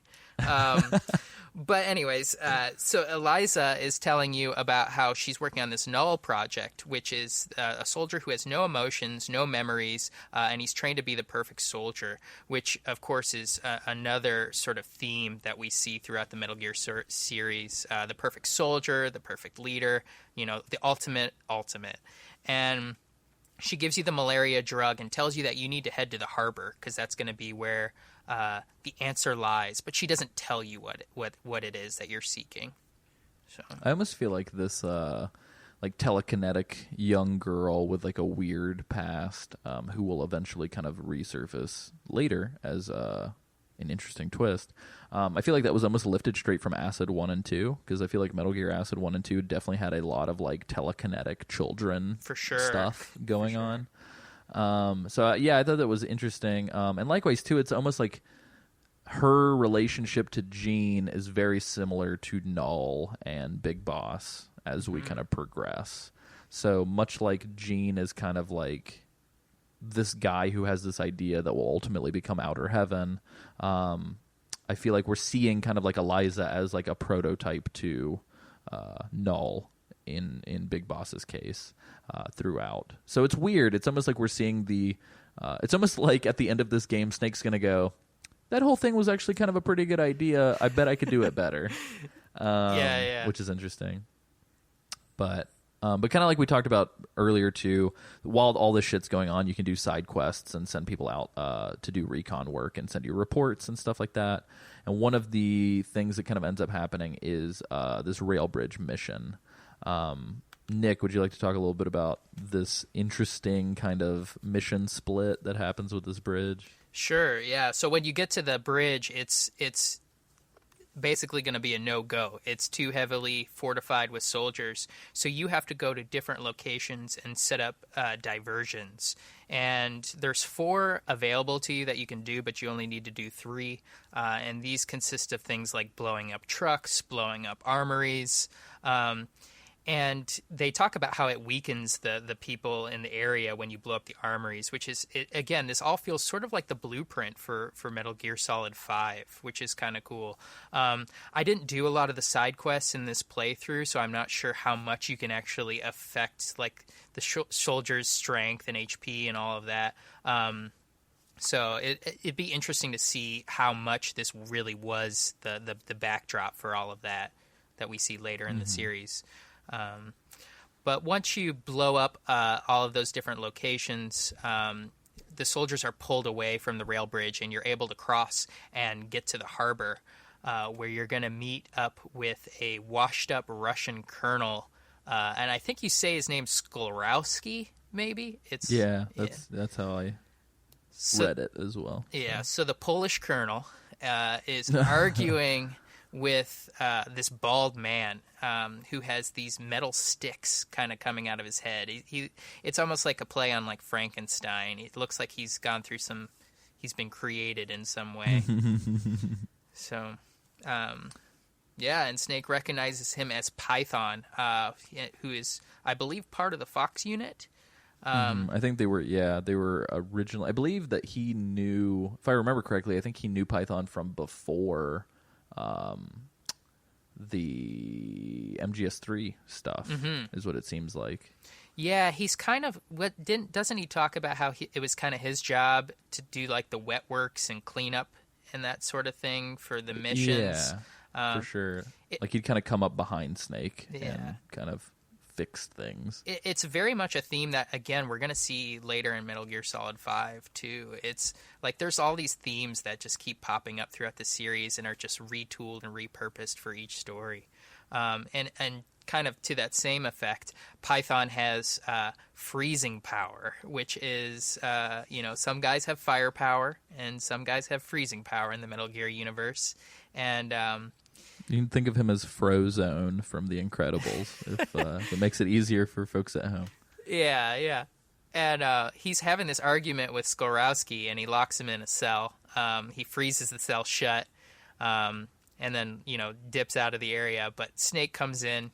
But anyways, so Eliza is telling you about how she's working on this Null Project, which is a soldier who has no emotions, no memories, and he's trained to be the perfect soldier, which, of course, is another sort of theme that we see throughout the Metal Gear series. The perfect soldier, the perfect leader, the ultimate. And she gives you the malaria drug and tells you that you need to head to the harbor because that's going to be where the answer lies, but she doesn't tell you what it is that you're seeking. So I almost feel like this like telekinetic young girl with like a weird past who will eventually kind of resurface later as an interesting twist. I feel like that was almost lifted straight from Acid 1 and 2, because I feel like Metal Gear Acid 1 and 2 definitely had a lot of like telekinetic children for sure stuff going on. So yeah, I thought that was interesting. And likewise too, it's almost like her relationship to Jean is very similar to Null and Big Boss as we kind of progress. So much like Jean is kind of like this guy who has this idea that will ultimately become Outer Heaven. I feel like we're seeing kind of like Eliza as like a prototype to Null in Big Boss's case throughout. So it's weird. It's almost like we're seeing it's almost like at the end of this game, Snake's going to go, that whole thing was actually kind of a pretty good idea. I bet I could do it better. Yeah. Which is interesting. But kind of like we talked about earlier too, while all this shit's going on, you can do side quests and send people out to do recon work and send you reports and stuff like that. And one of the things that kind of ends up happening is this rail bridge mission. Nick, would you like to talk a little bit about this interesting kind of mission split that happens with this bridge? Sure, yeah. So when you get to the bridge, it's basically going to be a no-go. It's too heavily fortified with soldiers, so you have to go to different locations and set up diversions. And there's 4 available to you that you can do, but you only need to do 3. And these consist of things like blowing up trucks, blowing up armories, and they talk about how it weakens the people in the area when you blow up the armories, which is, again, this all feels sort of like the blueprint for Metal Gear Solid 5, which is kind of cool. I didn't do a lot of the side quests in this playthrough, so I'm not sure how much you can actually affect like the soldiers' strength and HP and all of that. So it'd be interesting to see how much this really was the backdrop for all of that we see later in the series. But once you blow up all of those different locations, the soldiers are pulled away from the rail bridge, and you're able to cross and get to the harbor. where you're going to meet up with a washed-up Russian colonel, and I think you say his name's Skolowski, maybe? That's how I read it as well. Yeah, so the Polish colonel is arguing with this bald man who has these metal sticks kind of coming out of his head. It's almost like a play on like Frankenstein. It looks like he's he's been created in some way. So, and Snake recognizes him as Python, who is, I believe, part of the Fox unit. I think they were originally, I believe that he knew, if I remember correctly, I think he knew Python from before the MGS3 stuff, is what it seems like. Yeah, he's kind of doesn't he talk about how it was kind of his job to do like the wet works and cleanup and that sort of thing for the missions? Yeah, for sure. Like he'd kind of come up behind Snake and kind of fix things. It's very much a theme that, again, we're going to see later in Metal Gear Solid 5 too. It's like there's all these themes that just keep popping up throughout the series and are just retooled and repurposed for each story. And kind of to that same effect, Python has freezing power, which is, some guys have firepower and some guys have freezing power in the Metal Gear universe. And you can think of him as Frozone from The Incredibles, if it makes it easier for folks at home. Yeah. And he's having this argument with Skorowski, and he locks him in a cell. He freezes the cell shut, and then, dips out of the area. But Snake comes in,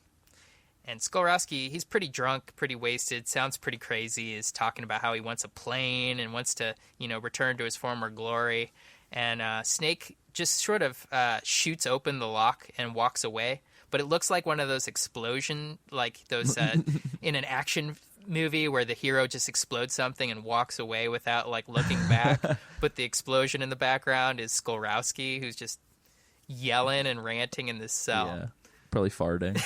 and Skorowski, he's pretty drunk, pretty wasted, sounds pretty crazy, is talking about how he wants a plane and wants to, return to his former glory. And Snake just sort of shoots open the lock and walks away. But it looks like one of those explosion, like those in an action movie where the hero just explodes something and walks away without like looking back. But the explosion in the background is Skolowski, who's just yelling and ranting in this cell. Yeah, probably farting.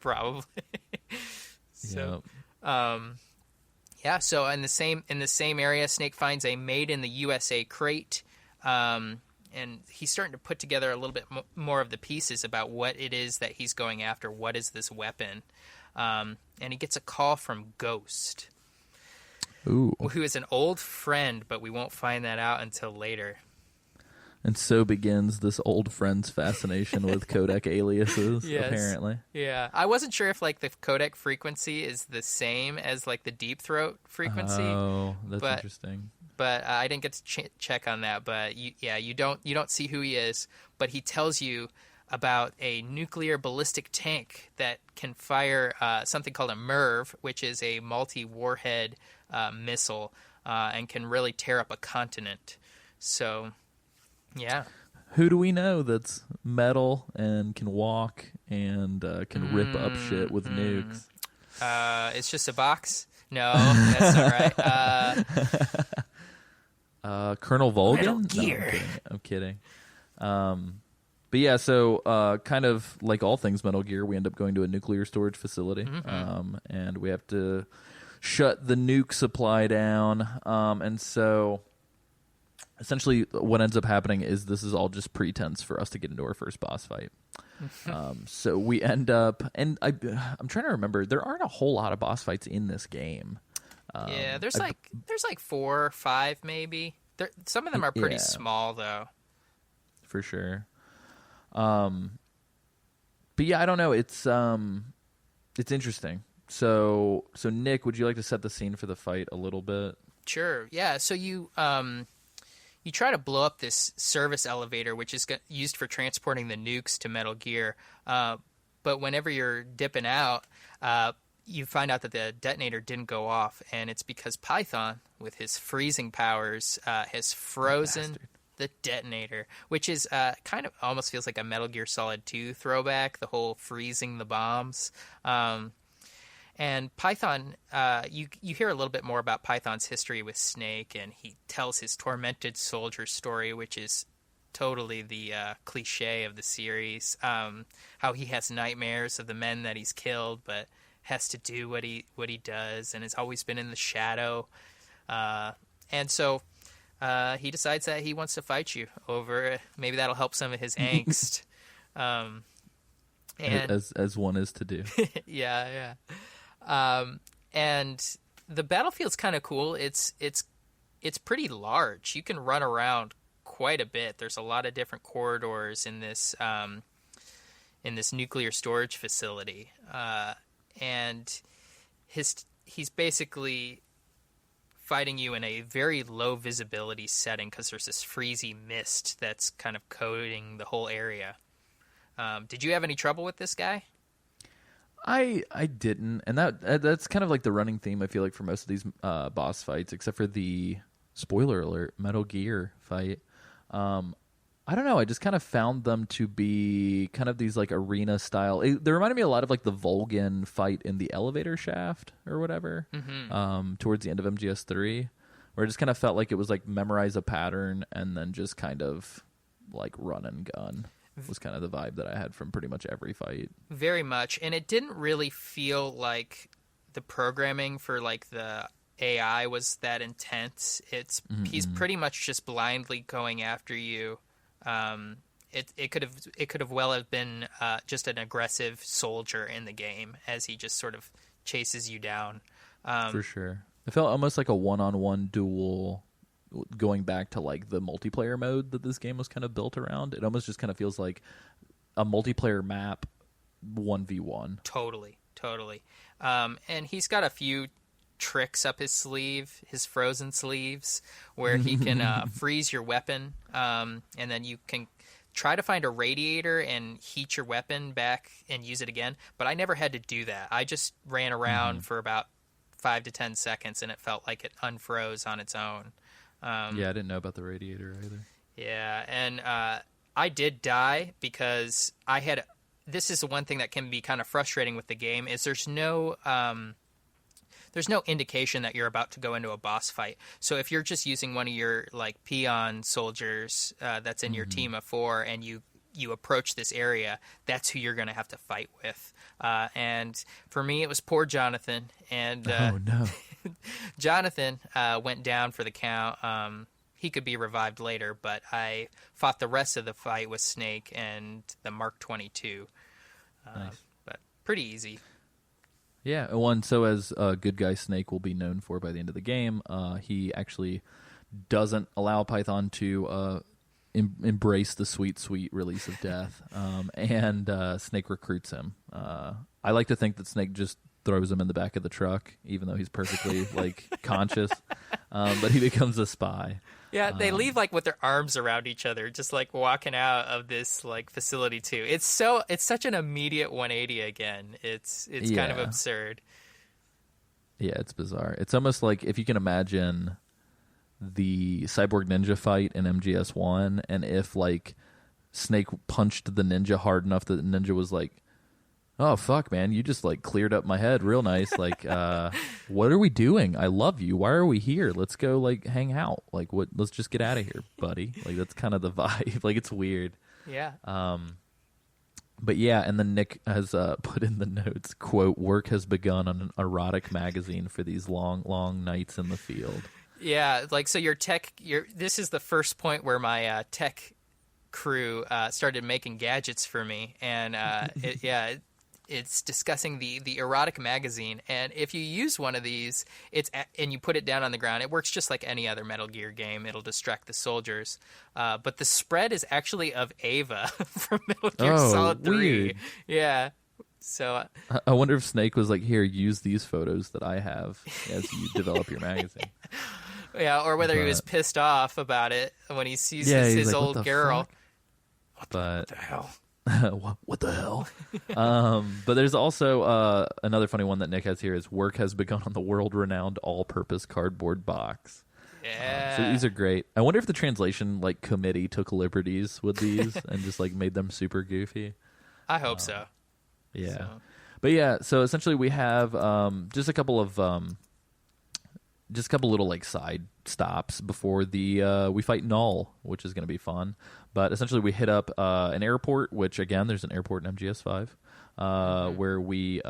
Probably. So, so in the same area, Snake finds a made in the USA crate. And he's starting to put together a little bit more of the pieces about what it is that he's going after. What is this weapon? And he gets a call from Ghost, who is an old friend, but we won't find that out until later. And so begins this old friend's fascination with codec aliases, apparently. Yeah. I wasn't sure if, like, the codec frequency is the same as, like, the Deep Throat frequency. Oh, that's interesting. But I didn't get to check on that. But you don't see who he is. But he tells you about a nuclear ballistic tank that can fire something called a MIRV, which is a multi-warhead missile, and can really tear up a continent. So, yeah. Who do we know that's metal and can walk and can rip up shit with nukes? It's just a box? No, that's all right. Colonel Volgin? Metal Gear. No, I'm kidding. But yeah, so kind of like all things Metal Gear, we end up going to a nuclear storage facility, and we have to shut the nuke supply down. And so essentially what ends up happening is this is all just pretense for us to get into our first boss fight. So we end up, and I'm trying to remember, there aren't a whole lot of boss fights in this game. There's like 4 or 5 maybe. Some of them are pretty small though. For sure. But yeah, I don't know. It's interesting. So Nick, would you like to set the scene for the fight a little bit? Sure. Yeah. So you try to blow up this service elevator, which is used for transporting the nukes to Metal Gear. But whenever you're dipping out, you find out that the detonator didn't go off, and it's because Python, with his freezing powers, has frozen the detonator, which is kind of almost feels like a Metal Gear Solid 2 throwback, the whole freezing the bombs. And Python, you hear a little bit more about Python's history with Snake, and he tells his tormented soldier story, which is totally the cliche of the series. How he has nightmares of the men that he's killed, but has to do what he does, and has always been in the shadow. And so he decides that he wants to fight you over. Maybe that'll help some of his angst. And as one is to do. yeah. And the battlefield's kind of cool. It's pretty large. You can run around quite a bit. There's a lot of different corridors in this nuclear storage facility, and he's basically fighting you in a very low visibility setting because there's this freezy mist that's kind of coating the whole area. Did you have any trouble with this guy? I didn't, and that's kind of like the running theme, I feel like, for most of these boss fights, except for the, spoiler alert, Metal Gear fight. I don't know, I just kind of found them to be kind of these like arena style. They reminded me a lot of like the Volgin fight in the elevator shaft or whatever, towards the end of MGS3, where it just kind of felt like it was like memorize a pattern and then just kind of like run and gun. Was kind of the vibe that I had from pretty much every fight. Very much, and it didn't really feel like the programming for like the AI was that intense. He's pretty much just blindly going after you. It could have well have been just an aggressive soldier in the game as he just sort of chases you down. For sure, it felt almost like a one-on-one duel. Going back to like the multiplayer mode that this game was kind of built around, it almost just kind of feels like a multiplayer map 1v1. Totally. And he's got a few tricks up his sleeve, his frozen sleeves, where he can freeze your weapon, and then you can try to find a radiator and heat your weapon back and use it again. But I never had to do that. I just ran around for about 5 to 10 seconds, and it felt like it unfroze on its own. Yeah, I didn't know about the radiator either. Yeah, and I did die because I had. This is the one thing that can be kind of frustrating with the game is there's no indication that you're about to go into a boss fight. So if you're just using one of your like peon soldiers that's in your team of 4 and you approach this area, that's who you're going to have to fight with. And for me, it was poor Jonathan. And oh no. Jonathan went down for the count. He could be revived later, but I fought the rest of the fight with Snake and the Mark 22. Nice. But pretty easy. Yeah, one. So as good guy Snake will be known for by the end of the game, he actually doesn't allow Python to embrace the sweet release of death, and Snake recruits him. I like to think that Snake just throws him in the back of the truck, even though he's perfectly like conscious. But he becomes a spy. Yeah, they leave like with their arms around each other, just like walking out of this like facility too. It's such an immediate 180 again. It's kind of absurd. Yeah, it's bizarre. It's almost like if you can imagine the Cyborg Ninja fight in MGS1, and if like Snake punched the ninja hard enough that the ninja was like, oh fuck man, you just like cleared up my head real nice, like what are we doing? I love you, why are we here? Let's go like hang out, like what, let's just get out of here, buddy. Like that's kind of the vibe. Like it's weird. Yeah. But yeah, and then Nick has put in the notes, quote, work has begun on an erotic magazine for these long nights in the field. Yeah, like so this is the first point where my tech crew started making gadgets for me, and it's discussing the erotic magazine, and if you use one of these, and you put it down on the ground, it works just like any other Metal Gear game. It'll distract the soldiers, but the spread is actually of Ava from Metal Gear Solid 3. Weird. Yeah. So I wonder if Snake was like, here, use these photos that I have as you develop your magazine. Yeah, or whether he was pissed off about it when he sees his like, old girl. What the hell? What the hell? But there's also another funny one that Nick has here is work has begun on the world-renowned all-purpose cardboard box. Yeah. So these are great. I wonder if the translation like committee took liberties with these and just like made them super goofy. I hope so. Yeah. So. But yeah, so essentially we have just a couple little like side stops before we fight Null, which is going to be fun. But essentially we hit up an airport, which again, there's an airport in MGS5, where we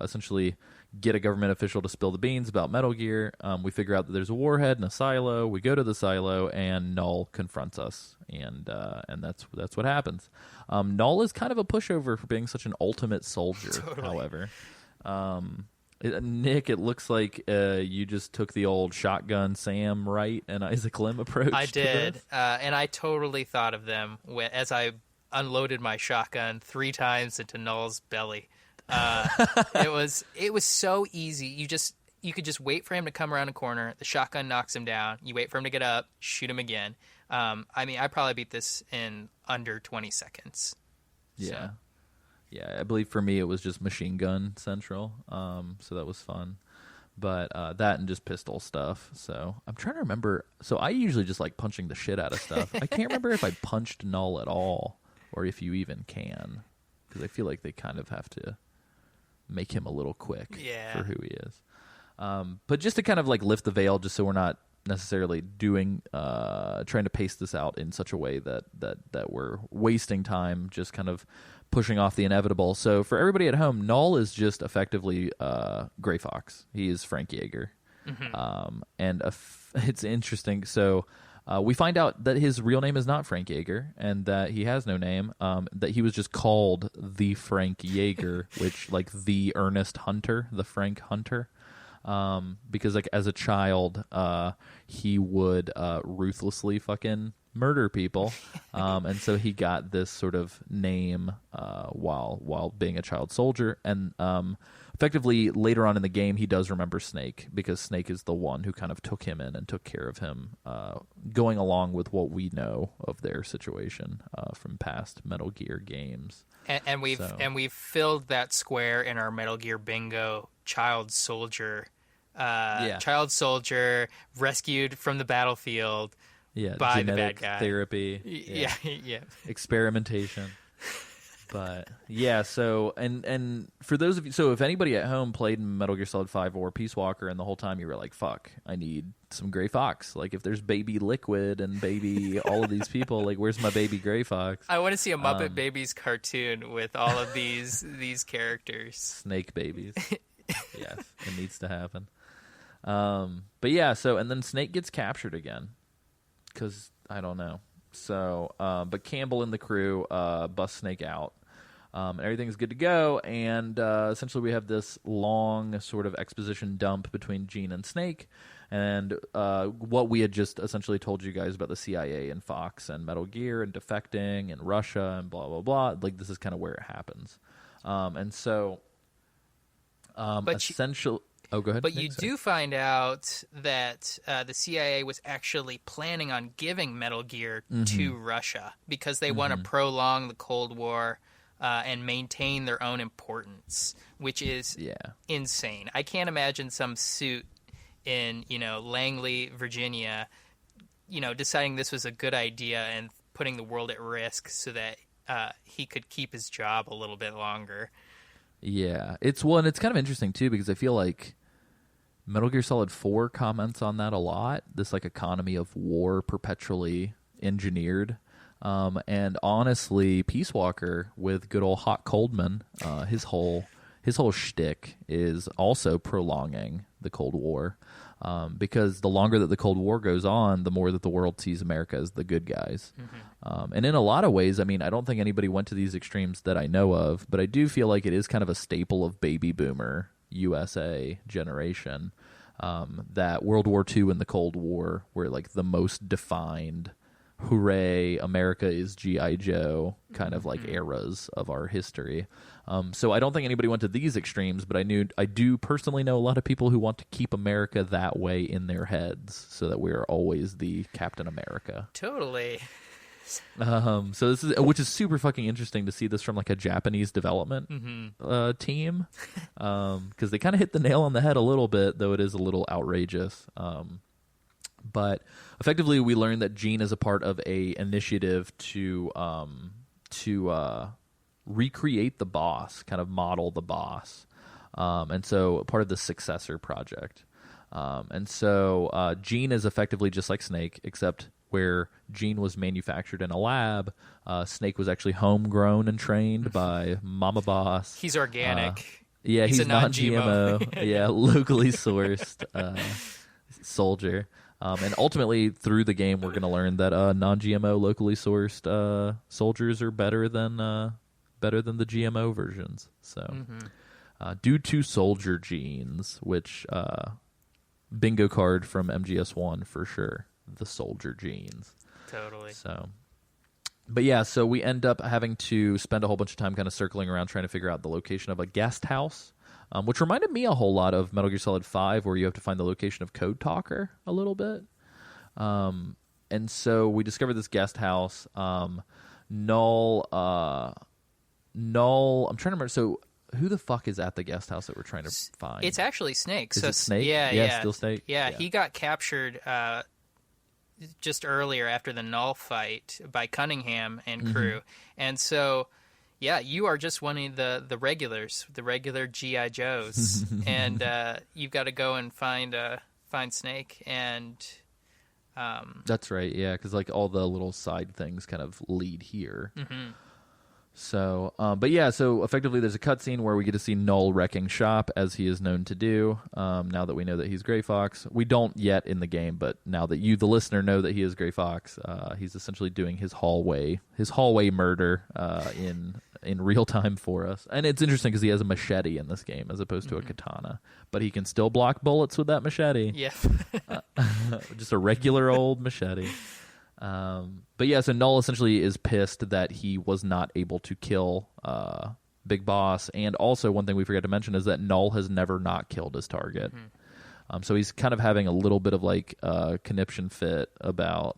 essentially get a government official to spill the beans about Metal Gear. We figure out that there's a warhead in a silo. We go to the silo, and Null confronts us, and that's what happens. Null is kind of a pushover for being such an ultimate soldier. Totally. However, Nick, it looks like you just took the old shotgun Sam Wright and Isaac Lim approach. I did, to this. and I totally thought of them as I unloaded my shotgun 3 times into Null's belly. It was so easy. You could just wait for him to come around a corner. The shotgun knocks him down. You wait for him to get up, shoot him again. I probably beat this in under 20 seconds. Yeah. So. Yeah, I believe for me it was just machine gun central, so that was fun. But that and just pistol stuff. So I'm trying to remember. So I usually just like punching the shit out of stuff. I can't remember if I punched Null at all, or if you even can, because I feel like they kind of have to make him a little quick for who he is. But just to kind of like lift the veil, just so we're not necessarily trying to pace this out in such a way that we're wasting time, just kind of pushing off the inevitable. So for everybody at home, Null is just effectively Gray Fox. He is Frank Yeager. And it's interesting. So we find out that his real name is not Frank Yeager, and that he has no name, that he was just called the Frank Yeager, which like the Ernest Hunter, the Frank Hunter. Because like as a child, he would ruthlessly fucking murder people, and so he got this sort of name while being a child soldier. And effectively later on in the game, he does remember Snake, because Snake is the one who kind of took him in and took care of him, going along with what we know of their situation from past Metal Gear games. And we've filled that square in our Metal Gear bingo. Child soldier, child soldier rescued from the battlefield by the bad guy. Therapy, yeah, experimentation. But yeah, so and for those of you, so if anybody at home played Metal Gear Solid 5 or Peace Walker, and the whole time you were like, "Fuck, I need some Gray Fox." Like if there's Baby Liquid and Baby all of these people, like where's my baby Gray Fox? I want to see a Muppet Babies cartoon with all of these characters. Snake babies. Yes, it needs to happen. But yeah, so and then Snake gets captured again, because I don't know. So, but Campbell and the crew bust Snake out. And everything's good to go, and essentially we have this long sort of exposition dump between Gene and Snake, and what we had just essentially told you guys about the CIA and Fox and Metal Gear and defecting and Russia and blah, blah, blah. Like, this is kind of where it happens. And so, essentially... Oh, go ahead. But you do find out that the CIA was actually planning on giving Metal Gear to Russia, because they want to prolong the Cold War and maintain their own importance, which is insane. I can't imagine some suit in, Langley, Virginia, deciding this was a good idea and putting the world at risk so that he could keep his job a little bit longer. Yeah. It's kind of interesting, too, because I feel like Metal Gear Solid 4 comments on that a lot. This like economy of war perpetually engineered. And honestly, Peace Walker with good old Hot Coldman, his whole shtick is also prolonging the Cold War. Because the longer that the Cold War goes on, the more that the world sees America as the good guys. And in a lot of ways, I mean, I don't think anybody went to these extremes that I know of, but I do feel like it is kind of a staple of baby boomer USA generation, that World War II and the Cold War were like the most defined, hooray, America is G.I. Joe kind of like eras of our history. So I don't think anybody went to these extremes, but I do personally know a lot of people who want to keep America that way in their heads, so that we are always the Captain America. Totally. So this is, which is super fucking interesting to see this from like a Japanese development team, because they kind of hit the nail on the head a little bit, though it is a little outrageous. But effectively, we learned that Gene is a part of a initiative to recreate the boss, kind of model the boss, and so part of the Successor project. And so Gene is effectively just like Snake, except where Gene was manufactured in a lab, Snake was actually homegrown and trained by Mama Boss. He's organic. Yeah, He's he's a non-GMO. Yeah, locally sourced soldier. And ultimately, through the game, we're going to learn that non-GMO, locally sourced soldiers are better than the GMO versions. So, due to soldier genes, which bingo card from MGS1 for sure, the soldier genes. Totally. So, but yeah, so we end up having to spend a whole bunch of time kind of circling around trying to figure out the location of a guest house, which reminded me a whole lot of Metal Gear Solid 5, where you have to find the location of Code Talker a little bit. And so we discovered this guest house. Null, I'm trying to remember. So who the fuck is at the guest house that we're trying to find? It's actually Snake. Is it Snake? Yeah. Still Snake? Yeah, he got captured just earlier after the Null fight by Cunningham and crew. And so, yeah, you are just one of the regulars, the regular G.I. Joes. And you've got to go and find Snake. And That's right, yeah, because like all the little side things kind of lead here. So, but yeah, so effectively there's a cutscene where we get to see Null wrecking shop, as he is known to do, now that we know that he's Gray Fox. We don't yet in the game, but now that you, the listener, know that he is Gray Fox, he's essentially doing his hallway murder in real time for us. And it's interesting because he has a machete in this game as opposed to a katana, but he can still block bullets with that machete. yeah. Just a regular old machete. But yeah, so Null essentially is pissed that he was not able to kill Big Boss, and also one thing we forgot to mention is that Null has never not killed his target. So he's kind of having a little bit of like conniption fit about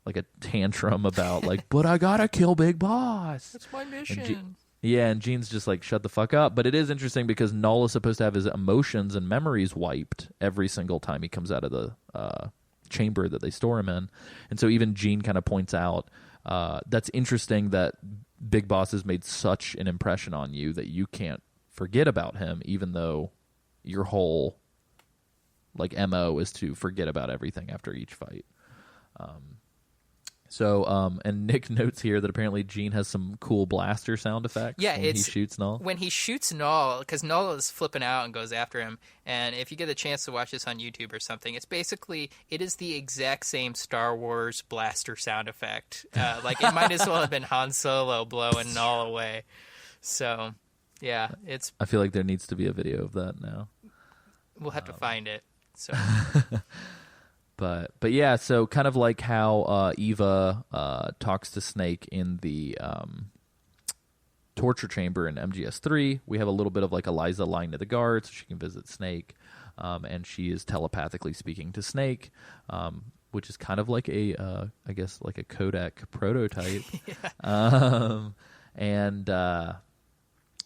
like a tantrum about like, but I gotta kill Big Boss. That's my mission. Yeah, and Gene's just like, shut the fuck up. But it is interesting because Null is supposed to have his emotions and memories wiped every single time he comes out of the chamber that they store him in. And so even Gene kind of points out that's interesting that Big Boss has made such an impression on you that you can't forget about him, even though your whole like MO is to forget about everything after each fight. And Nick notes here that apparently Gene has some cool blaster sound effects when he shoots Null. When he shoots Null, because Null is flipping out and goes after him, and if you get a chance to watch this on YouTube or something, it is the exact same Star Wars blaster sound effect. Like, it might as well have been Han Solo blowing Null away. So, yeah, I feel like there needs to be a video of that now. We'll have to find it. So... But yeah, so kind of like how Eva talks to Snake in the torture chamber in MGS3, we have a little bit of like Eliza lying to the guard so she can visit Snake, and she is telepathically speaking to Snake, which is kind of like I guess like a codec prototype.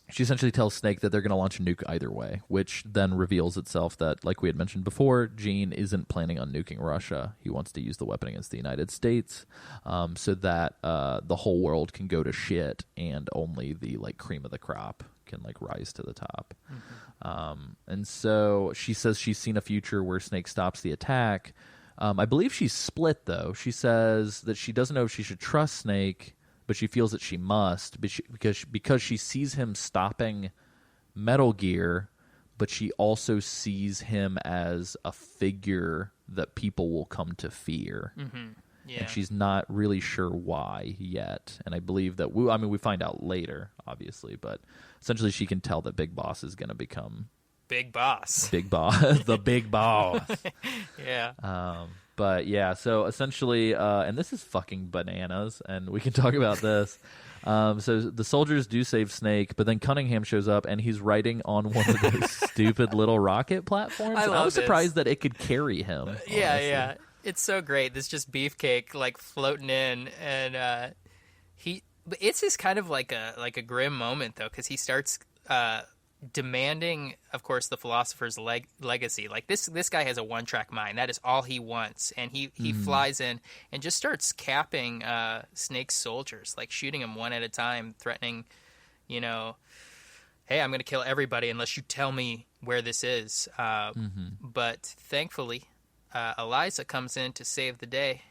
She essentially tells Snake that they're going to launch a nuke either way, which then reveals itself that, like we had mentioned before, Gene isn't planning on nuking Russia. He wants to use the weapon against the United States, so that the whole world can go to shit and only the like cream of the crop can like rise to the top. And so she says she's seen a future where Snake stops the attack. I believe she's split, though. She says that she doesn't know if she should trust Snake, but she feels that she must because she sees him stopping Metal Gear, but she also sees him as a figure that people will come to fear. Yeah. And she's not really sure why yet. And I believe that we find out later, obviously, but essentially she can tell that Big Boss is going to become Big Boss. Big Boss, the Big Boss. Yeah. But yeah, so essentially, and this is fucking bananas, and we can talk about this. So the soldiers do save Snake, but then Cunningham shows up, and he's riding on one of those stupid little rocket platforms. I was surprised that it could carry him. Yeah. It's so great. This just beefcake like floating in, and it's just kind of like a grim moment though, because he starts demanding, of course, the philosopher's legacy. Like this guy has a one-track mind. That is all he wants, and he flies in and just starts capping Snake's soldiers, like shooting them one at a time, threatening, hey, I'm going to kill everybody unless you tell me where this is. But thankfully, Eliza comes in to save the day.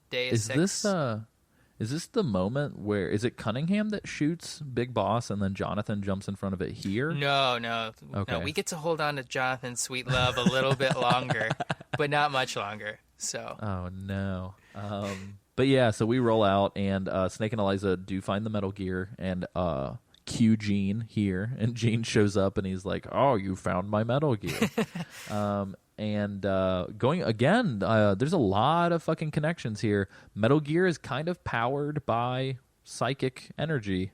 Day is 6. Is this the moment where is it Cunningham that shoots Big Boss and then Jonathan jumps in front of it here? No. Okay. No, we get to hold on to Jonathan's sweet love a little bit longer, but not much longer. So. Oh no. But yeah, so we roll out and Snake and Eliza do find the Metal Gear and cue Gene here, and Gene shows up and he's like, "Oh, you found my Metal Gear." And going again, there's a lot of fucking connections here. Metal Gear is kind of powered by psychic energy,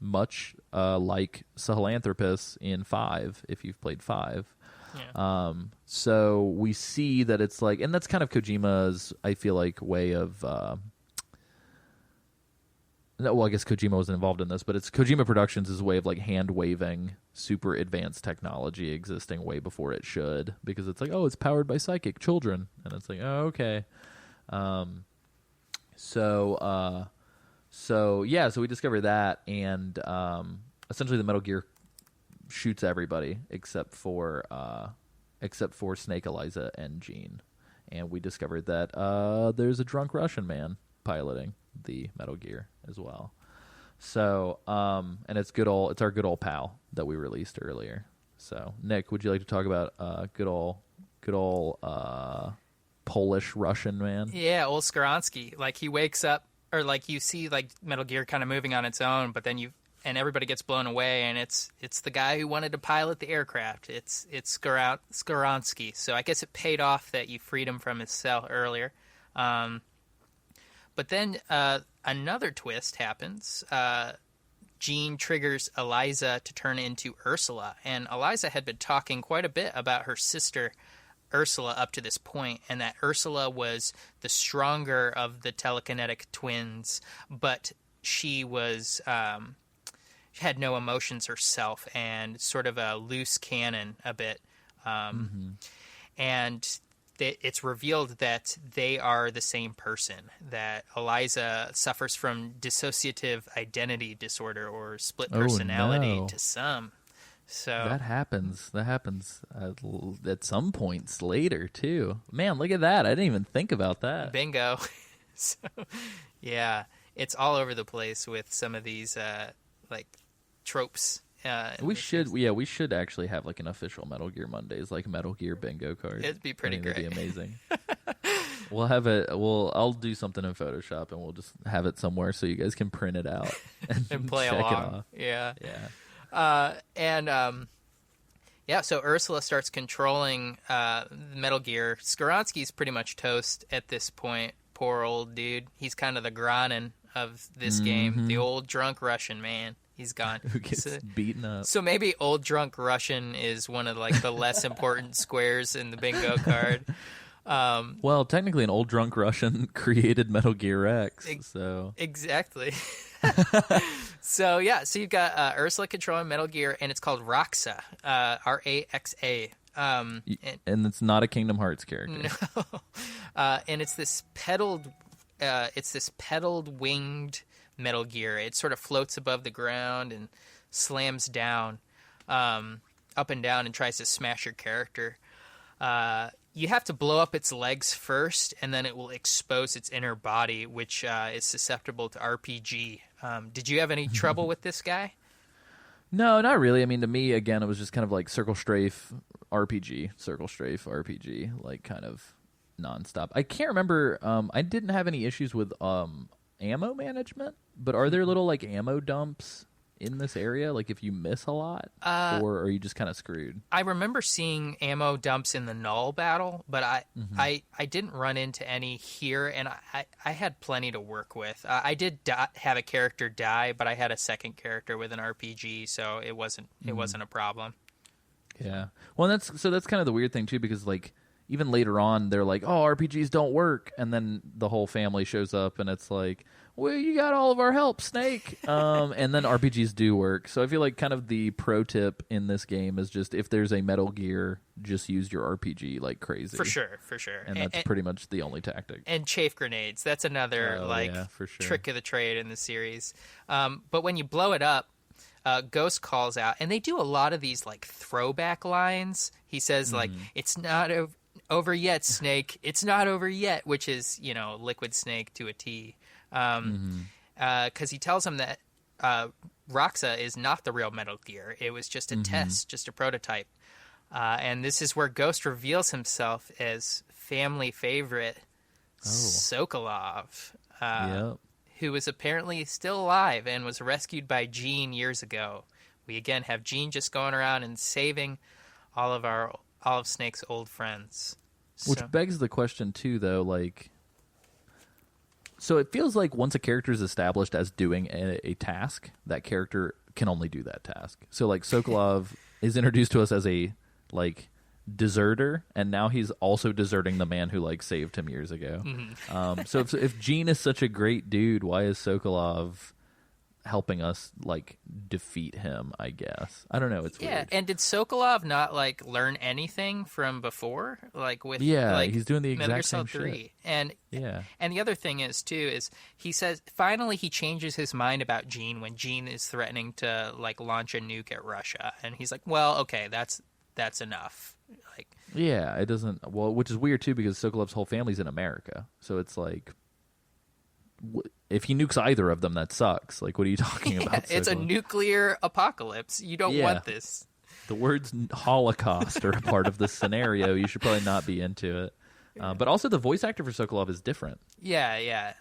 much like Sahelanthropus in 5, if you've played 5. Yeah. So we see that it's like, and that's kind of Kojima's, I feel like, way of... well, I guess Kojima wasn't involved in this, but it's Kojima Productions' way of like hand-waving super advanced technology existing way before it should, because it's like, oh, it's powered by psychic children, and it's like, oh, okay. So we discover that, and essentially the Metal Gear shoots everybody except for Snake, Eliza, and Gene, and we discovered that there's a drunk Russian man piloting the Metal Gear as well. So, and it's our good old pal that we released earlier. So, Nick, would you like to talk about good old Polish Russian man? Yeah, old Skowronski. Like he wakes up, or like you see like Metal Gear kind of moving on its own, but then and everybody gets blown away, and it's the guy who wanted to pilot the aircraft. It's Skowronski. So I guess it paid off that you freed him from his cell earlier. But then another twist happens. Gene triggers Eliza to turn into Ursula. And Eliza had been talking quite a bit about her sister Ursula up to this point, and that Ursula was the stronger of the telekinetic twins, but she was she had no emotions herself and sort of a loose cannon a bit. And it's revealed that they are the same person, that Eliza suffers from dissociative identity disorder or split personality to some. So that happens at some points later too. Man, look at that. I didn't even think about that. Bingo. So yeah, it's all over the place with some of these like tropes. We should actually have like an official Metal Gear Mondays, like Metal Gear bingo card. It'd be pretty great. It'd be amazing. We'll have it. I'll do something in Photoshop, and we'll just have it somewhere so you guys can print it out and play check along. It off. Yeah. So Ursula starts controlling Metal Gear. Skowronski's pretty much toast at this point. Poor old dude. He's kind of the Granin of this game. The old drunk Russian man. He's gone. Who gets beaten up. So maybe old drunk Russian is one of like the less important squares in the bingo card. Well, technically, an old drunk Russian created Metal Gear X. So exactly. So you've got Ursula controlling Metal Gear, and it's called Raxa, Raxa. And it's not a Kingdom Hearts character. No. And it's this pedaled winged Metal Gear. It sort of floats above the ground and slams down, up and down, and tries to smash your character. You have to blow up its legs first, and then it will expose its inner body, which is susceptible to RPG. Did you have any trouble with this guy? No, not really. I mean, to me, again, it was just kind of like circle strafe RPG, like kind of nonstop. I can't remember. I didn't have any issues with ammo management, but are there little like ammo dumps in this area, like if you miss a lot, or are you just kind of screwed? I remember seeing ammo dumps in the Null battle, but I didn't run into any here, and I had plenty to work with. I did have a character die, but I had a second character with an RPG, so it wasn't a problem. Yeah, well, that's kind of the weird thing too, because like even later on they're like, oh, RPGs don't work, and then the whole family shows up, and it's like, well, you got all of our help, Snake. And then RPGs do work. So I feel like kind of the pro tip in this game is just if there's a Metal Gear, just use your RPG like crazy. For sure. And that's pretty much the only tactic. And chafe grenades. That's another trick of the trade in the series. But when you blow it up, Ghost calls out, and they do a lot of these like throwback lines. He says like, it's not over yet, Snake. It's not over yet, which is, Liquid Snake to a T. Because he tells him that Roxa is not the real Metal Gear. It was just a test, just a prototype. And this is where Ghost reveals himself as family favorite Sokolov, who was apparently still alive and was rescued by Gene years ago. We again have Gene just going around and saving all of Snake's old friends. Which begs the question too, though, like, so it feels like once a character is established as doing a task, that character can only do that task. So like Sokolov is introduced to us as a like deserter, and now he's also deserting the man who like saved him years ago. So if Gene is such a great dude, why is Sokolov helping us like defeat him? I guess I don't know. It's weird. And did Sokolov not like learn anything from before? Like with he's doing the Metal Gear exact same Solid 3. shit. And the other thing is too is he says finally he changes his mind about Gene when Gene is threatening to like launch a nuke at Russia, and he's like, well, okay, that's enough. Like, yeah, it doesn't. Well, which is weird too because Sokolov's whole family's in America, so it's like, if he nukes either of them, that sucks. Like, what are you talking about? It's a nuclear apocalypse. You don't want this. The words Holocaust are a part of this scenario. You should probably not be into it. But also, the voice actor for Sokolov is different. Yeah.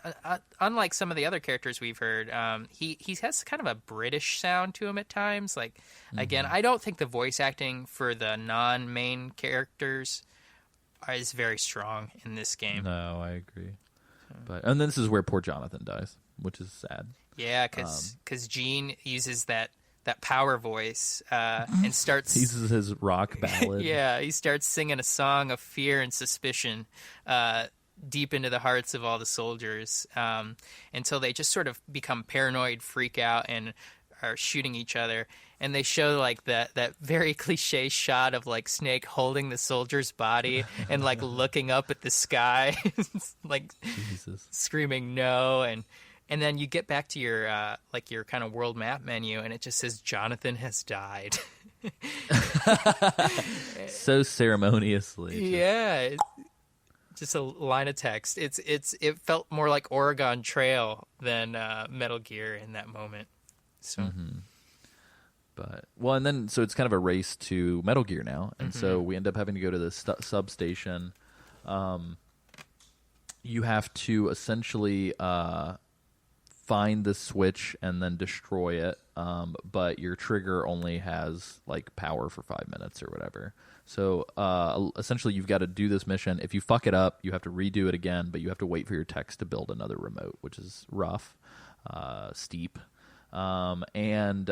Unlike some of the other characters we've heard, he has kind of a British sound to him at times. Like, again, I don't think the voice acting for the non-main characters is very strong in this game. No, I agree. And then this is where poor Jonathan dies, which is sad. Yeah, because Gene uses that power voice and starts... He uses his rock ballad. Yeah, he starts singing a song of fear and suspicion deep into the hearts of all the soldiers until they just sort of become paranoid, freak out, and are shooting each other. And they show like that very cliche shot of like Snake holding the soldier's body and like looking up at the sky, like Jesus. Screaming no. And then you get back to your your kind of world map menu, and it just says Jonathan has died. So ceremoniously. Yeah, just a line of text. It felt more like Oregon Trail than Metal Gear in that moment. So. But and then so it's kind of a race to Metal Gear now, and so we end up having to go to the substation. You have to essentially find the switch and then destroy it, but your trigger only has like power for 5 minutes or whatever. So essentially, you've got to do this mission. If you fuck it up, you have to redo it again, but you have to wait for your techs to build another remote, which is rough, steep, and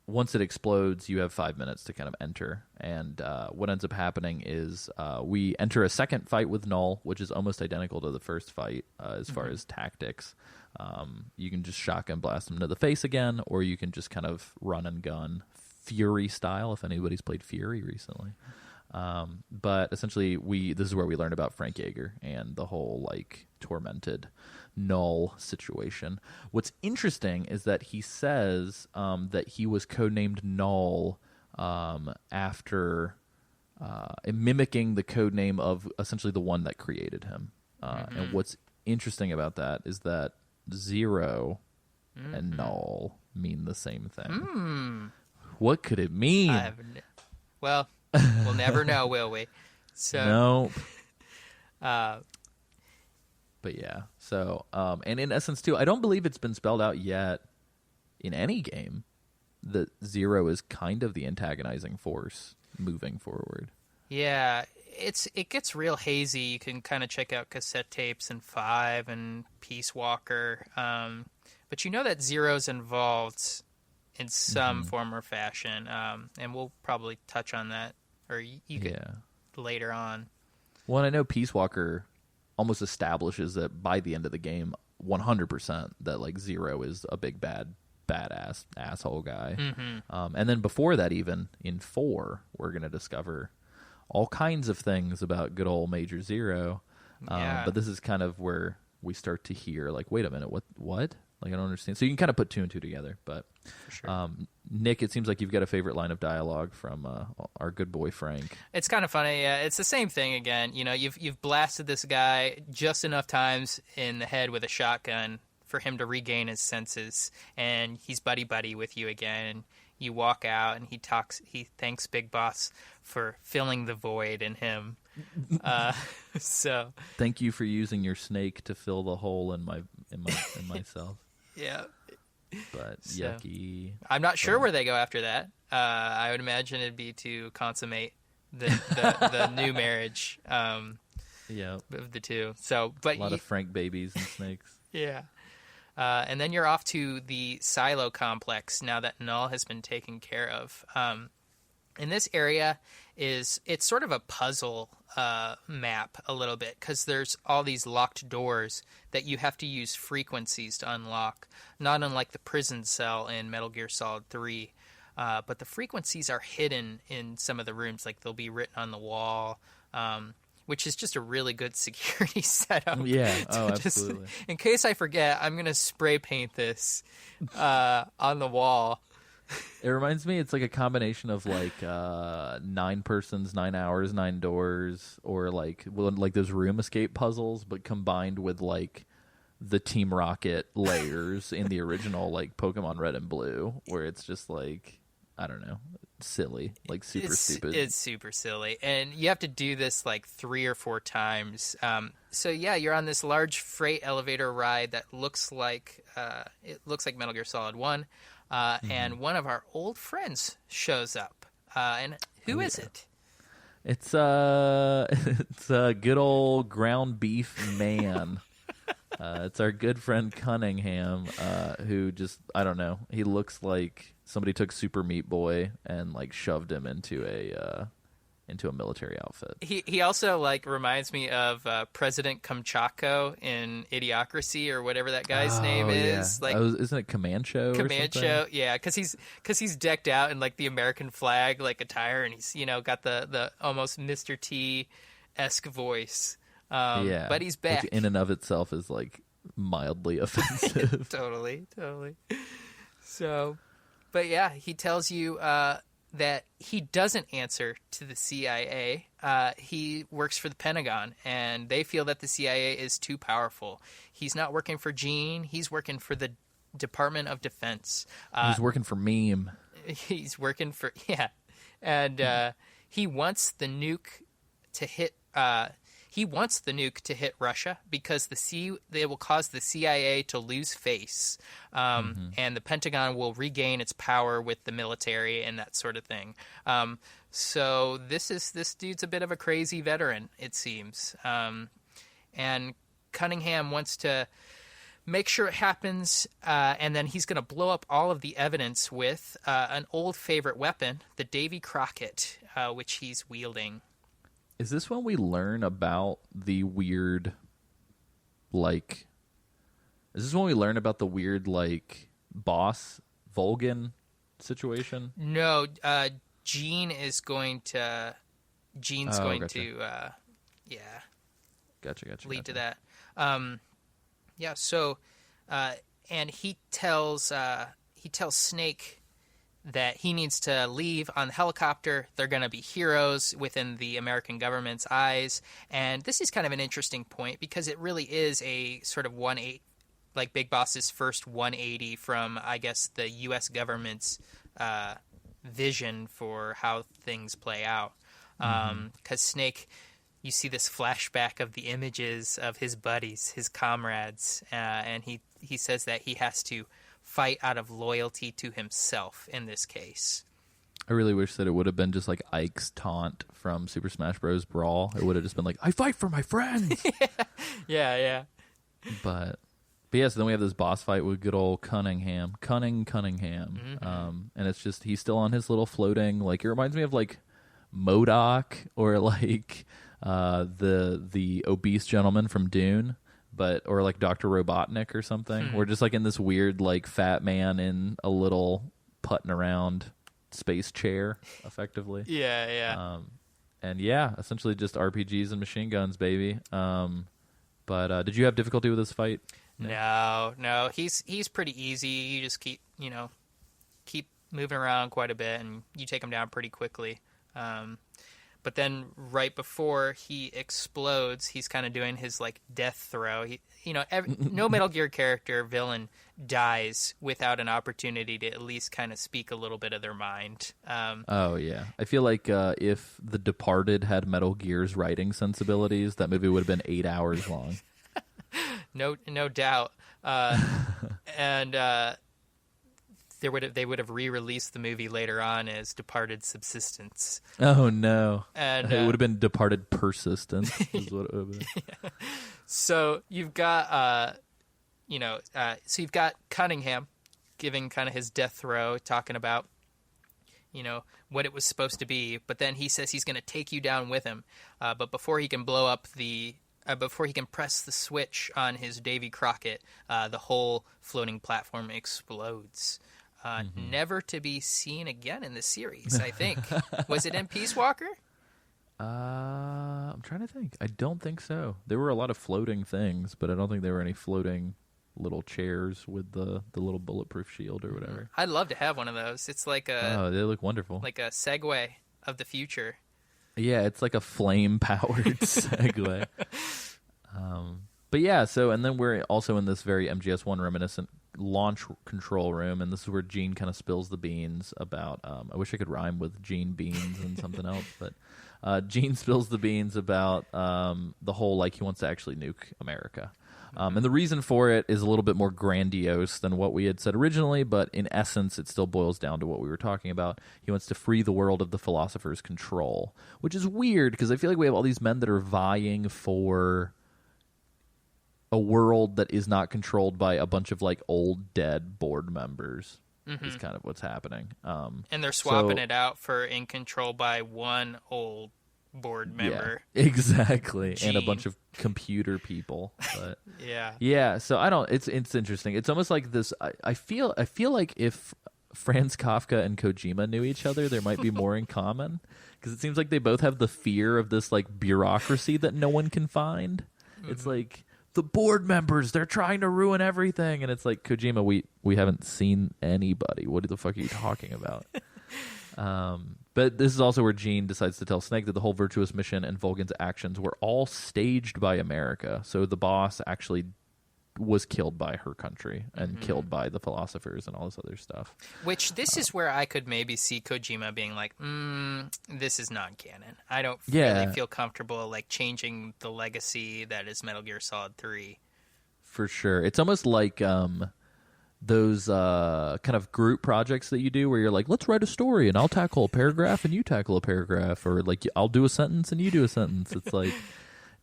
once it explodes, you have 5 minutes to kind of enter. And what ends up happening is we enter a second fight with Null, which is almost identical to the first fight as far as tactics. You can just shotgun blast him to the face again, or you can just kind of run and gun Fury style, if anybody's played Fury recently. But essentially, this is where we learn about Frank Yeager and the whole like tormented Null situation. What's interesting is that he says that he was codenamed Null after mimicking the codename of essentially the one that created him. And what's interesting about that is that Zero and Null mean the same thing. What could it mean? Well, we'll never know, will we? So no. But yeah, so and in essence too, I don't believe it's been spelled out yet in any game that Zero is kind of the antagonizing force moving forward. Yeah, it gets real hazy. You can kind of check out cassette tapes and 5 and Peace Walker, but you know that Zero's involved in some form or fashion, and we'll probably touch on that, or you could later on. Well, and I know Peace Walker almost establishes that by the end of the game, 100% that like Zero is a big badass asshole guy. And then before that, even in 4, we're going to discover all kinds of things about good old Major Zero. But this is kind of where we start to hear like, wait a minute, what? Like, I don't understand. So you can kind of put 2 and 2 together, but For sure. Nick, it seems like you've got a favorite line of dialogue from our good boy Frank. It's kind of funny. Yeah, it's the same thing again. You've blasted this guy just enough times in the head with a shotgun for him to regain his senses, and he's buddy with you again. And you walk out, and he thanks Big Boss for filling the void in him. So thank you for using your snake to fill the hole in myself. Yeah. But yucky. I'm not sure where they go after that. I would imagine it'd be to consummate the new marriage. Of the two. So, but a lot of Frank babies and snakes. Yeah. And then you're off to the silo complex now that Null has been taken care of. And this area it's sort of a puzzle map a little bit, because there's all these locked doors that you have to use frequencies to unlock, not unlike the prison cell in Metal Gear Solid 3. But the frequencies are hidden in some of the rooms, like they'll be written on the wall, which is just a really good security setup. Yeah, absolutely. In case I forget, I'm going to spray paint this on the wall. It reminds me, it's like a combination of like 9 persons, 9 hours, 9 doors, or like those room escape puzzles, but combined with like the Team Rocket layers in the original like Pokemon Red and Blue, where it's just like, I don't know, silly, like stupid. It's super silly, and you have to do this like 3 or 4 times. So yeah, you're on this large freight elevator ride that looks like Metal Gear Solid 1. And one of our old friends shows up. And who is it? It's a good old ground beef man. It's our good friend Cunningham, who just, I don't know, he looks like somebody took Super Meat Boy and like shoved him into a military outfit. He also like reminds me of President Kamchako in Idiocracy, or whatever that guy's name is. Yeah. Like, isn't it Comancho? Comancho, yeah, because he's decked out in like the American flag like attire, and he's got the almost Mr. T-esque voice. But he's back. Which in and of itself is like mildly offensive. Totally. So, but yeah, he tells you that he doesn't answer to the CIA. He works for the Pentagon, and they feel that the CIA is too powerful. He's not working for Gene. He's working for the Department of Defense. He's working for Meme. He's working for, yeah. And he wants the nuke to hit... He wants the nuke to hit Russia because they will cause the CIA to lose face, and the Pentagon will regain its power with the military and that sort of thing. So this dude's a bit of a crazy veteran, it seems. And Cunningham wants to make sure it happens, and then he's going to blow up all of the evidence with an old favorite weapon, the Davy Crockett, which he's wielding. Is this when we learn about the weird, like... Is this when we learn about the weird, like, boss Volgan situation? No, Gene's going to... Gotcha. lead to that. So... and he tells Snake that he needs to leave on the helicopter. They're going to be heroes within the American government's eyes. And this is kind of an interesting point because it really is a sort of 180, like Big Boss's first 180 from, I guess, the U.S. government's vision for how things play out. Because Snake, you see this flashback of the images of his buddies, his comrades, and he says that he has to fight out of loyalty to himself in this case. I really wish that it would have been just like Ike's taunt from Super Smash Bros. Brawl. It would have just been like, I fight for my friends! Yeah. But yeah, so then we have this boss fight with good old Cunningham. Cunningham. And it's just, he's still on his little floating, like, it reminds me of like MODOK or like the obese gentleman from Dune. Or like Dr. Robotnik or something. We're just like in this weird like fat man in a little putting around space chair, effectively. Yeah. And yeah, essentially just RPGs and machine guns, baby. But did you have difficulty with this fight? No. He's pretty easy. You just keep moving around quite a bit, and you take him down pretty quickly. But then right before he explodes, he's kind of doing his like death throw. No Metal Gear character villain dies without an opportunity to at least kind of speak a little bit of their mind. Oh yeah, I feel like if The Departed had Metal Gear's writing sensibilities, that movie would have been 8 hours long. No doubt. And they would have re-released the movie later on as Departed Subsistence. Oh no! And it would have been Departed Persistence. Is what it would have been. Yeah. So you've got you've got Cunningham giving kind of his death throw, talking about what it was supposed to be, but then he says he's going to take you down with him. But before he can blow up before he can press the switch on his Davy Crockett, the whole floating platform explodes. Never to be seen again in the series, I think. Was it in Peace Walker? I'm trying to think. I don't think so. There were a lot of floating things, but I don't think there were any floating little chairs with the little bulletproof shield or whatever. I'd love to have one of those. It's like they look wonderful. Like a Segway of the future. Yeah, it's like a flame-powered Segway. But yeah, and then we're also in this very MGS1 reminiscent launch control room, and this is where Gene kind of spills the beans about, I wish I could rhyme with Gene Beans and something else, but Gene spills the beans about the whole, like, he wants to actually nuke America. And the reason for it is a little bit more grandiose than what we had said originally, but in essence, it still boils down to what we were talking about. He wants to free the world of the philosopher's control, which is weird because I feel like we have all these men that are vying for a world that is not controlled by a bunch of like old dead board members. Is kind of what's happening. And they're swapping it out for in control by one old board member. Yeah, exactly. Gene. And a bunch of computer people. But yeah. Yeah, so I don't it's interesting. It's almost like this I feel like if Franz Kafka and Kojima knew each other, there might be more in common, because it seems like they both have the fear of this like bureaucracy that no one can find. It's like the board members, they're trying to ruin everything, and it's like, Kojima, we haven't seen anybody. What the fuck are you talking about? But this is also where Gene decides to tell Snake that the whole Virtuous mission and Vulcan's actions were all staged by America. So the boss actually was killed by her country and killed by the philosophers and all this other stuff. Which this is where I could maybe see Kojima being like, this is non-canon. I don't really feel comfortable like changing the legacy that is Metal Gear Solid 3. For sure. It's almost like those kind of group projects that you do where you're like, let's write a story and I'll tackle a paragraph and you tackle a paragraph, or like I'll do a sentence and you do a sentence. It's like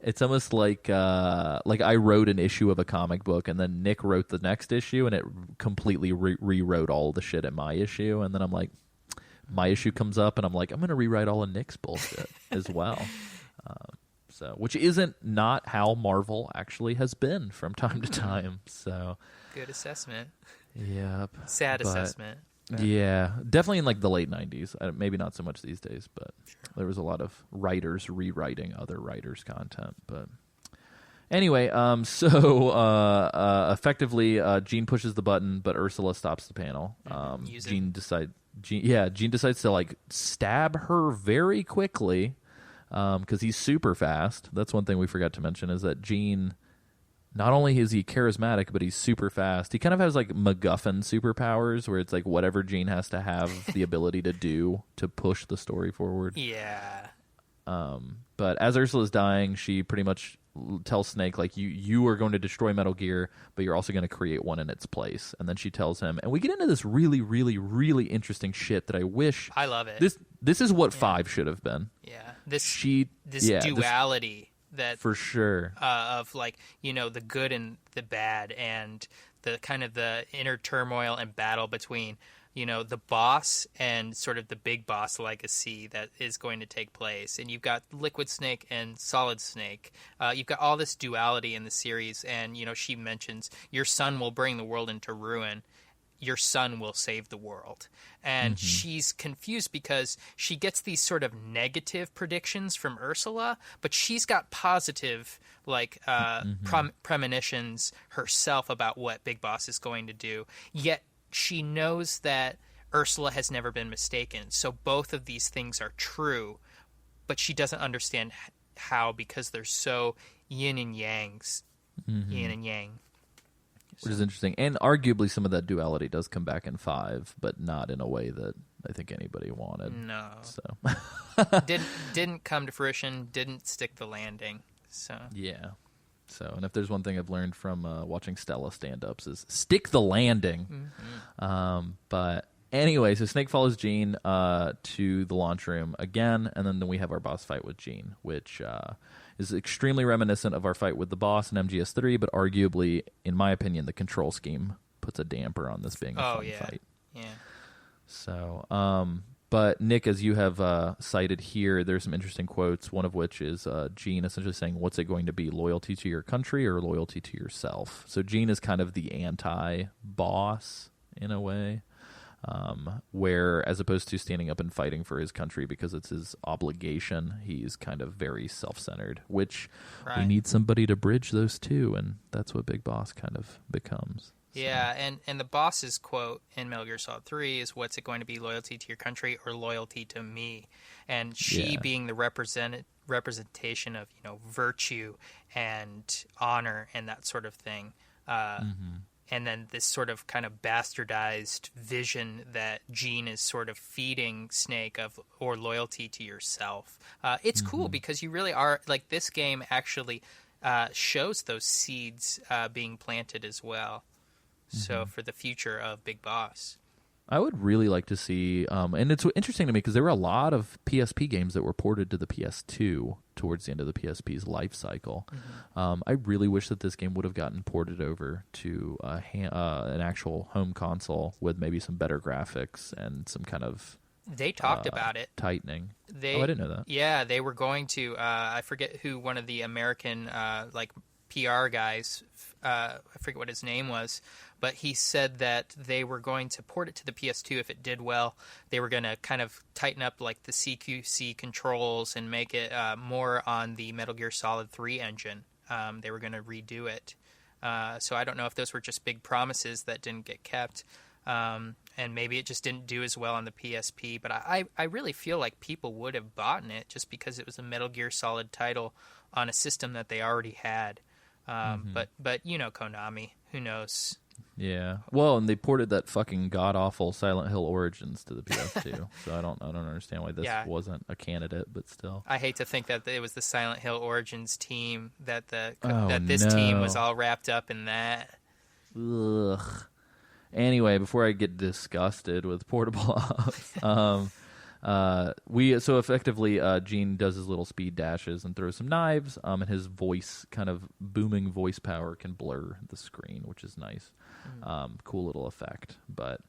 it's almost like I wrote an issue of a comic book and then Nick wrote the next issue and it completely rewrote all the shit in my issue, and then I'm like, my issue comes up and I'm like, I'm going to rewrite all of Nick's bullshit as well. So, which isn't not how Marvel actually has been from time to time. So, good assessment. Yep. Sad assessment. Yeah, definitely in like the late 90s. Maybe not so much these days, but there was a lot of writers rewriting other writers' content. But anyway, effectively, Gene pushes the button, but Ursula stops the panel. Gene decides to like stab her very quickly because he's super fast. That's one thing we forgot to mention, is that Gene, not only is he charismatic, but he's super fast. He kind of has like MacGuffin superpowers, where it's like whatever Gene has to have the ability to do to push the story forward. Yeah. But as Ursula's dying, she pretty much tells Snake, like, you are going to destroy Metal Gear, but you're also going to create one in its place. And then she tells him, and we get into this really, really, really interesting shit that I wish... I love it. This is what 5 should have been. Yeah. This duality... that for sure of like, the good and the bad, and the kind of the inner turmoil and battle between the boss and sort of the big boss legacy that is going to take place. And you've got Liquid Snake and Solid Snake. You've got all this duality in the series, and she mentions your son will bring the world into ruin, your son will save the world. And she's confused because she gets these sort of negative predictions from Ursula, but she's got positive, premonitions herself about what Big Boss is going to do. Yet she knows that Ursula has never been mistaken. So both of these things are true, but she doesn't understand how, because they're so yin and yangs. Yin and yang. Which is interesting. And arguably some of that duality does come back in 5, but not in a way that I think anybody wanted. No. So didn't come to fruition, didn't stick the landing. So yeah. So, and if there's one thing I've learned from watching Stella stand-ups is stick the landing. But anyway, so Snake follows Jean to the launch room again, and then we have our boss fight with Jean, which is extremely reminiscent of our fight with the boss in MGS3, but arguably, in my opinion, the control scheme puts a damper on this being a fun fight. Yeah. So, but Nick, as you have cited here, there's some interesting quotes, one of which is Jean essentially saying, what's it going to be, loyalty to your country or loyalty to yourself? So Jean is kind of the anti-boss in a way, where as opposed to standing up and fighting for his country because it's his obligation, he's kind of very self-centered, which we need somebody to bridge those two, and that's what Big Boss kind of becomes. Yeah, and the boss's quote in Metal Gear Solid 3 is, what's it going to be, loyalty to your country or loyalty to me? And she being the representation of, virtue and honor and that sort of thing. And then this sort of kind of bastardized vision that Jean is sort of feeding Snake of, or loyalty to yourself. It's cool because you really are, like, this game actually shows those seeds being planted as well. So for the future of Big Boss. I would really like to see, and it's interesting to me because there were a lot of PSP games that were ported to the PS2 towards the end of the PSP's life cycle. I really wish that this game would have gotten ported over to an actual home console with maybe some better graphics and some kind of They talked about it. Tightening. I didn't know that. Yeah, they were going to, I forget who one of the American PR guys, I forget what his name was, but he said that they were going to port it to the PS2 if it did well. They were going to kind of tighten up like the CQC controls and make it more on the Metal Gear Solid 3 engine. They were going to redo it. So I don't know if those were just big promises that didn't get kept. And maybe it just didn't do as well on the PSP. But I really feel like people would have bought it just because it was a Metal Gear Solid title on a system that they already had. But Konami, who knows? Yeah. Well, and they ported that fucking god-awful Silent Hill Origins to the PS2. So I don't understand why this wasn't a candidate, but still. I hate to think that it was the Silent Hill Origins team that this team was all wrapped up in that. Ugh. Anyway, before I get disgusted with portable ops, so effectively Gene does his little speed dashes and throws some knives, and his voice, kind of booming voice power, can blur the screen, which is nice. Cool little effect. But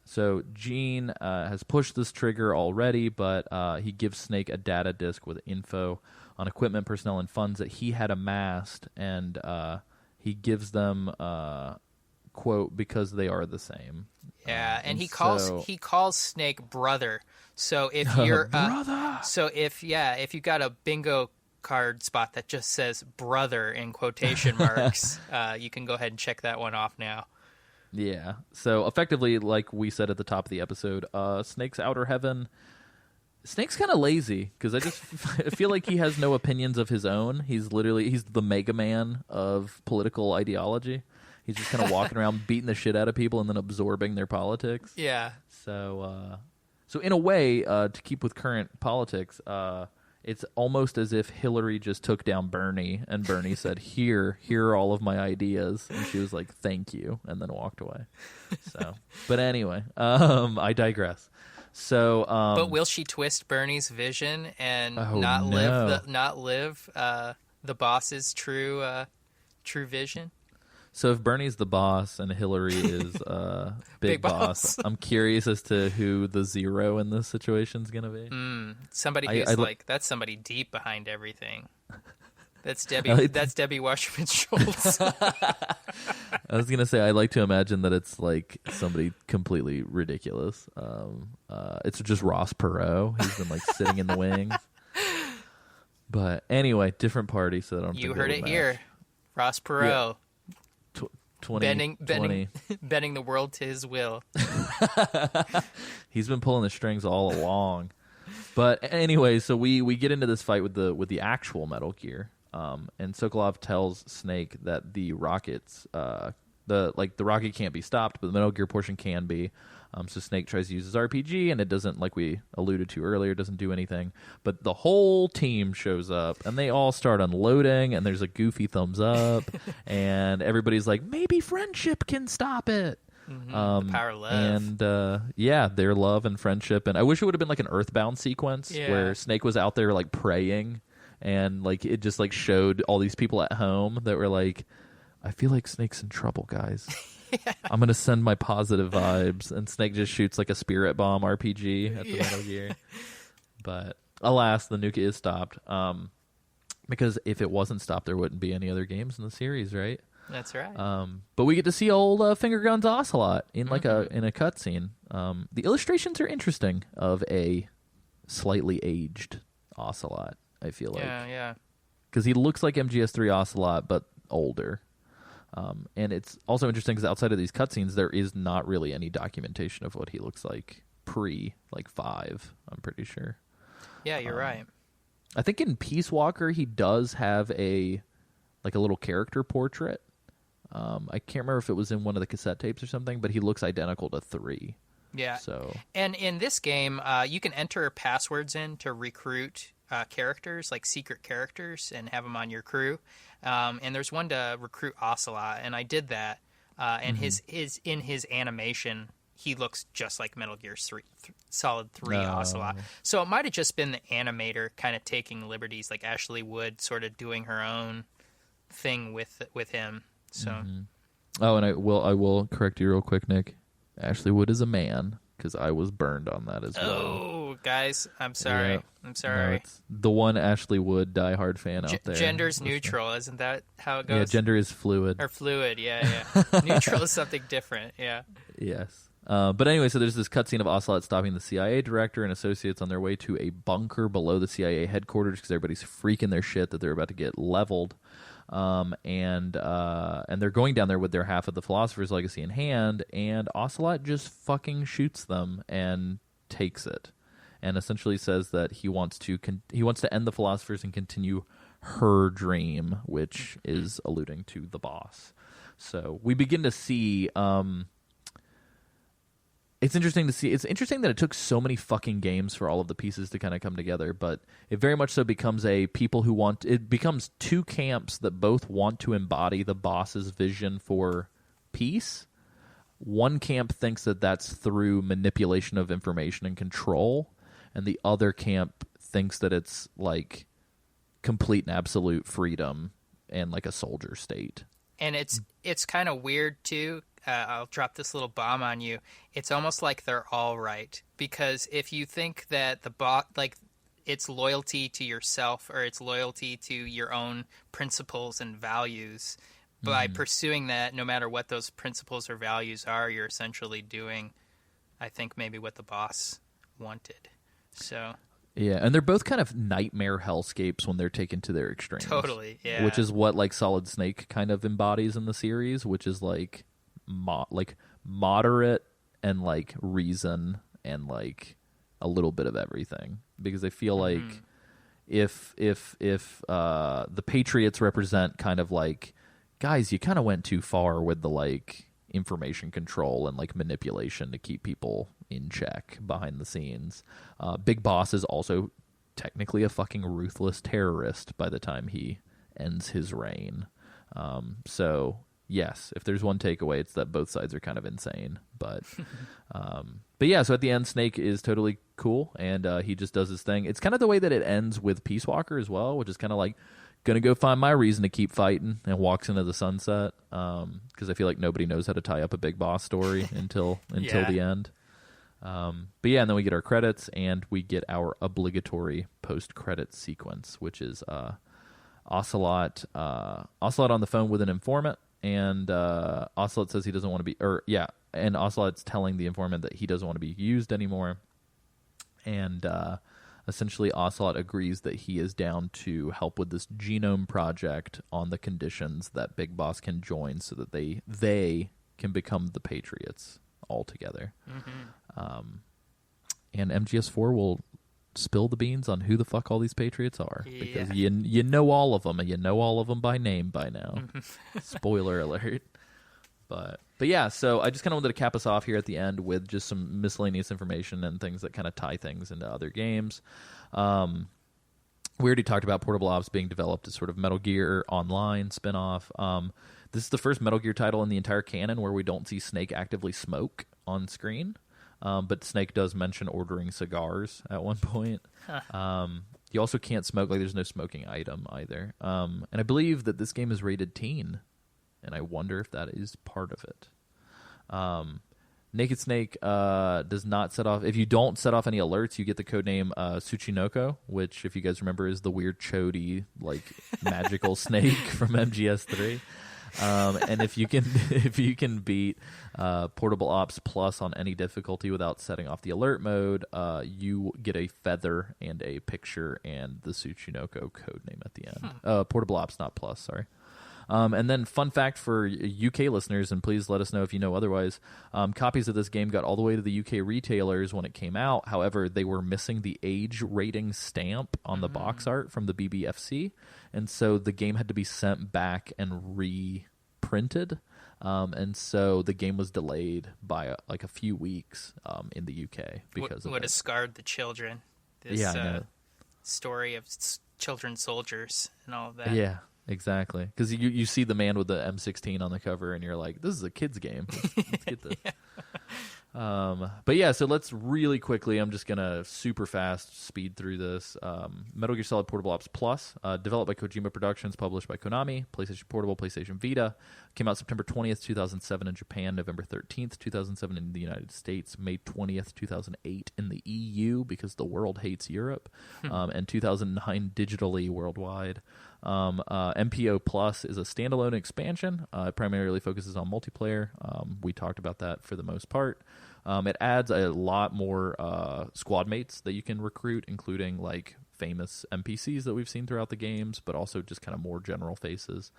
so Gene has pushed this trigger already, but he gives Snake a data disk with info on equipment, personnel, and funds that he had amassed, and he gives them quote, because they are the same. Yeah, and he calls Snake brother. So if you're brother. if you got a bingo card spot that just says brother in quotation marks, you can go ahead and check that one off now. Yeah. So effectively, like we said at the top of the episode, Snake's outer heaven. Snake's kind of lazy because I just feel like he has no opinions of his own. He's the Mega Man of political ideology. He's just kind of walking around beating the shit out of people and then absorbing their politics. Yeah. So in a way, to keep with current politics, it's almost as if Hillary just took down Bernie, and Bernie said, here are all of my ideas. And she was like, thank you, and then walked away. So, but anyway, I digress. So, but will she twist Bernie's vision and not live the boss's true vision? So if Bernie's the boss and Hillary is Big Boss, I'm curious as to who the zero in this situation is going to be. Somebody who's that's somebody deep behind everything. That's Debbie. That's Debbie Wasserman Schultz. I was going to say, I like to imagine that it's like somebody completely ridiculous. It's just Ross Perot. He's been like sitting in the wings. But anyway, different party. So I don't. You heard it here, Ross Perot. Yeah. 20, bending the world to his will. He's been pulling the strings all along. But anyway, so we get into this fight with the actual Metal Gear, and Sokolov tells Snake that the rockets, the rocket can't be stopped, but the Metal Gear portion can be. So Snake tries to use his RPG, and it doesn't, like we alluded to earlier, doesn't do anything. But the whole team shows up, and they all start unloading, and there's a goofy thumbs up, and everybody's like, maybe friendship can stop it. The power of love. And their love and friendship. And I wish it would have been like an Earthbound sequence where Snake was out there like praying, and like it just like showed all these people at home that were like, I feel like Snake's in trouble, guys. I'm gonna send my positive vibes, and Snake just shoots like a spirit bomb RPG at the Metal Gear. But alas, the nuke is stopped. Because if it wasn't stopped, there wouldn't be any other games in the series, right? That's right. But we get to see old Finger Guns Ocelot in like a cutscene. The illustrations are interesting of a slightly aged Ocelot. I feel like, because he looks like MGS3 Ocelot but older. And it's also interesting because outside of these cutscenes, there is not really any documentation of what he looks like pre like 5. I'm pretty sure. Yeah, you're right. I think in Peace Walker he does have a little character portrait. I can't remember if it was in one of the cassette tapes or something, but he looks identical to 3. Yeah. So, and in this game, you can enter passwords in to recruit characters, like secret characters, and have them on your crew. And there's one to recruit Ocelot, and I did that. And his in his animation, he looks just like Metal Gear Solid 3 Ocelot. So it might have just been the animator kind of taking liberties, like Ashley Wood sort of doing her own thing with him. So, oh, and I will correct you real quick, Nick. Ashley Wood is a man, because I was burned on that as well. Oh, guys, I'm sorry. Yeah. I'm sorry. No, it's the one Ashley Wood diehard fan out there. Gender's neutral, isn't that how it goes? Yeah, gender is fluid. Or fluid, yeah. Neutral is something different, yeah. Yes. But anyway, so there's this cutscene of Ocelot stopping the CIA director and associates on their way to a bunker below the CIA headquarters because everybody's freaking their shit that they're about to get leveled. And they're going down there with their half of the Philosopher's Legacy in hand, and Ocelot just fucking shoots them and takes it, and essentially says that he wants to end the Philosophers and continue her dream, which is alluding to the boss. So we begin to see. It's interesting to see. It's interesting that it took so many fucking games for all of the pieces to kind of come together, but it very much so becomes it becomes two camps that both want to embody the boss's vision for peace. One camp thinks that that's through manipulation of information and control, and the other camp thinks that it's like complete and absolute freedom and like a soldier state. And it's kind of weird too. I'll drop this little bomb on you. It's almost like they're all right, because if you think that it's loyalty to yourself or it's loyalty to your own principles and values, by pursuing that, no matter what those principles or values are, you're essentially doing, I think, maybe what the boss wanted. So. Yeah, and they're both kind of nightmare hellscapes when they're taken to their extremes. Totally, yeah. Which is what like Solid Snake kind of embodies in the series, which is like moderate and like reason and like a little bit of everything, because I feel like if the Patriots represent kind of like, guys, you kind of went too far with the like information control and like manipulation to keep people in check behind the scenes. Big Boss is also technically a fucking ruthless terrorist by the time he ends his reign. So yes, if there's one takeaway, it's that both sides are kind of insane. But yeah, so at the end, Snake is totally cool, and he just does his thing. It's kind of the way that it ends with Peace Walker as well, which is kind of like, gonna go find my reason to keep fighting, and walks into the sunset, because I feel like nobody knows how to tie up a Big Boss story until the end. But yeah, and then we get our credits, and we get our obligatory post-credit sequence, which is Ocelot on the phone with an informant. And Ocelot says he doesn't want to be, and Ocelot's telling the informant that he doesn't want to be used anymore. And essentially, Ocelot agrees that he is down to help with this genome project on the conditions that Big Boss can join, so that they can become the Patriots altogether. And MGS4 will spill the beans on who the fuck all these Patriots are, because you know all of them, and you know all of them by name by now. Spoiler alert. But yeah, so I just kind of wanted to cap us off here at the end with just some miscellaneous information and things that kind of tie things into other games. We already talked about Portable Ops being developed as sort of Metal Gear Online spinoff. This is the first Metal Gear title in the entire canon where we don't see Snake actively smoke on screen. But Snake does mention ordering cigars at one point. You also can't smoke, like there's no smoking item either. And I believe that this game is rated teen, and I wonder if that is part of it. Naked Snake does not set off... If you don't set off any alerts, you get the codename Tsuchinoko, which, if you guys remember, is the weird chody, like, magical snake from MGS3. And if you can beat Portable Ops Plus on any difficulty without setting off the alert mode, you get a feather and a picture and the Tsuchinoko codename at the end. Portable Ops, not Plus, sorry. And then, fun fact for UK listeners, and please let us know if you know otherwise, copies of this game got all the way to the UK retailers when it came out. However, they were missing the age rating stamp on the box art from the BBFC, and so the game had to be sent back and reprinted. And so the game was delayed by like a few weeks in the UK because of would have scarred the children. This story of children soldiers and all of that. Yeah. Exactly, because you see the man with the M16 on the cover, and you're like, "This is a kid's game. Let's get this." But yeah, so let's really quickly. I'm just gonna super fast speed through this. Metal Gear Solid Portable Ops Plus, developed by Kojima Productions, published by Konami, PlayStation Portable, PlayStation Vita, came out September 20th, 2007 in Japan, November 13th, 2007 in the United States, May 20th, 2008 in the EU because the world hates Europe, and 2009 digitally worldwide. MPO Plus is a standalone expansion. It primarily focuses on multiplayer. We talked about that for the most part. It adds a lot more squad mates that you can recruit, including like famous NPCs that we've seen throughout the games, but also just kind of more general faces.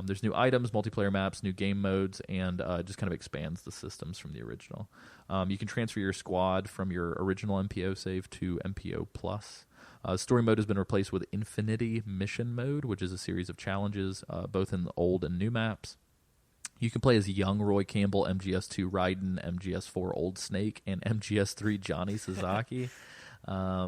There's new items, multiplayer maps, new game modes, and just kind of expands the systems from the original. You can transfer your squad from your original MPO save to MPO Plus. Story mode has been replaced with Infinity Mission Mode, which is a series of challenges, both in the old and new maps. You can play as young Roy Campbell, MGS2 Raiden, MGS4 Old Snake, and MGS3 Johnny Sasaki,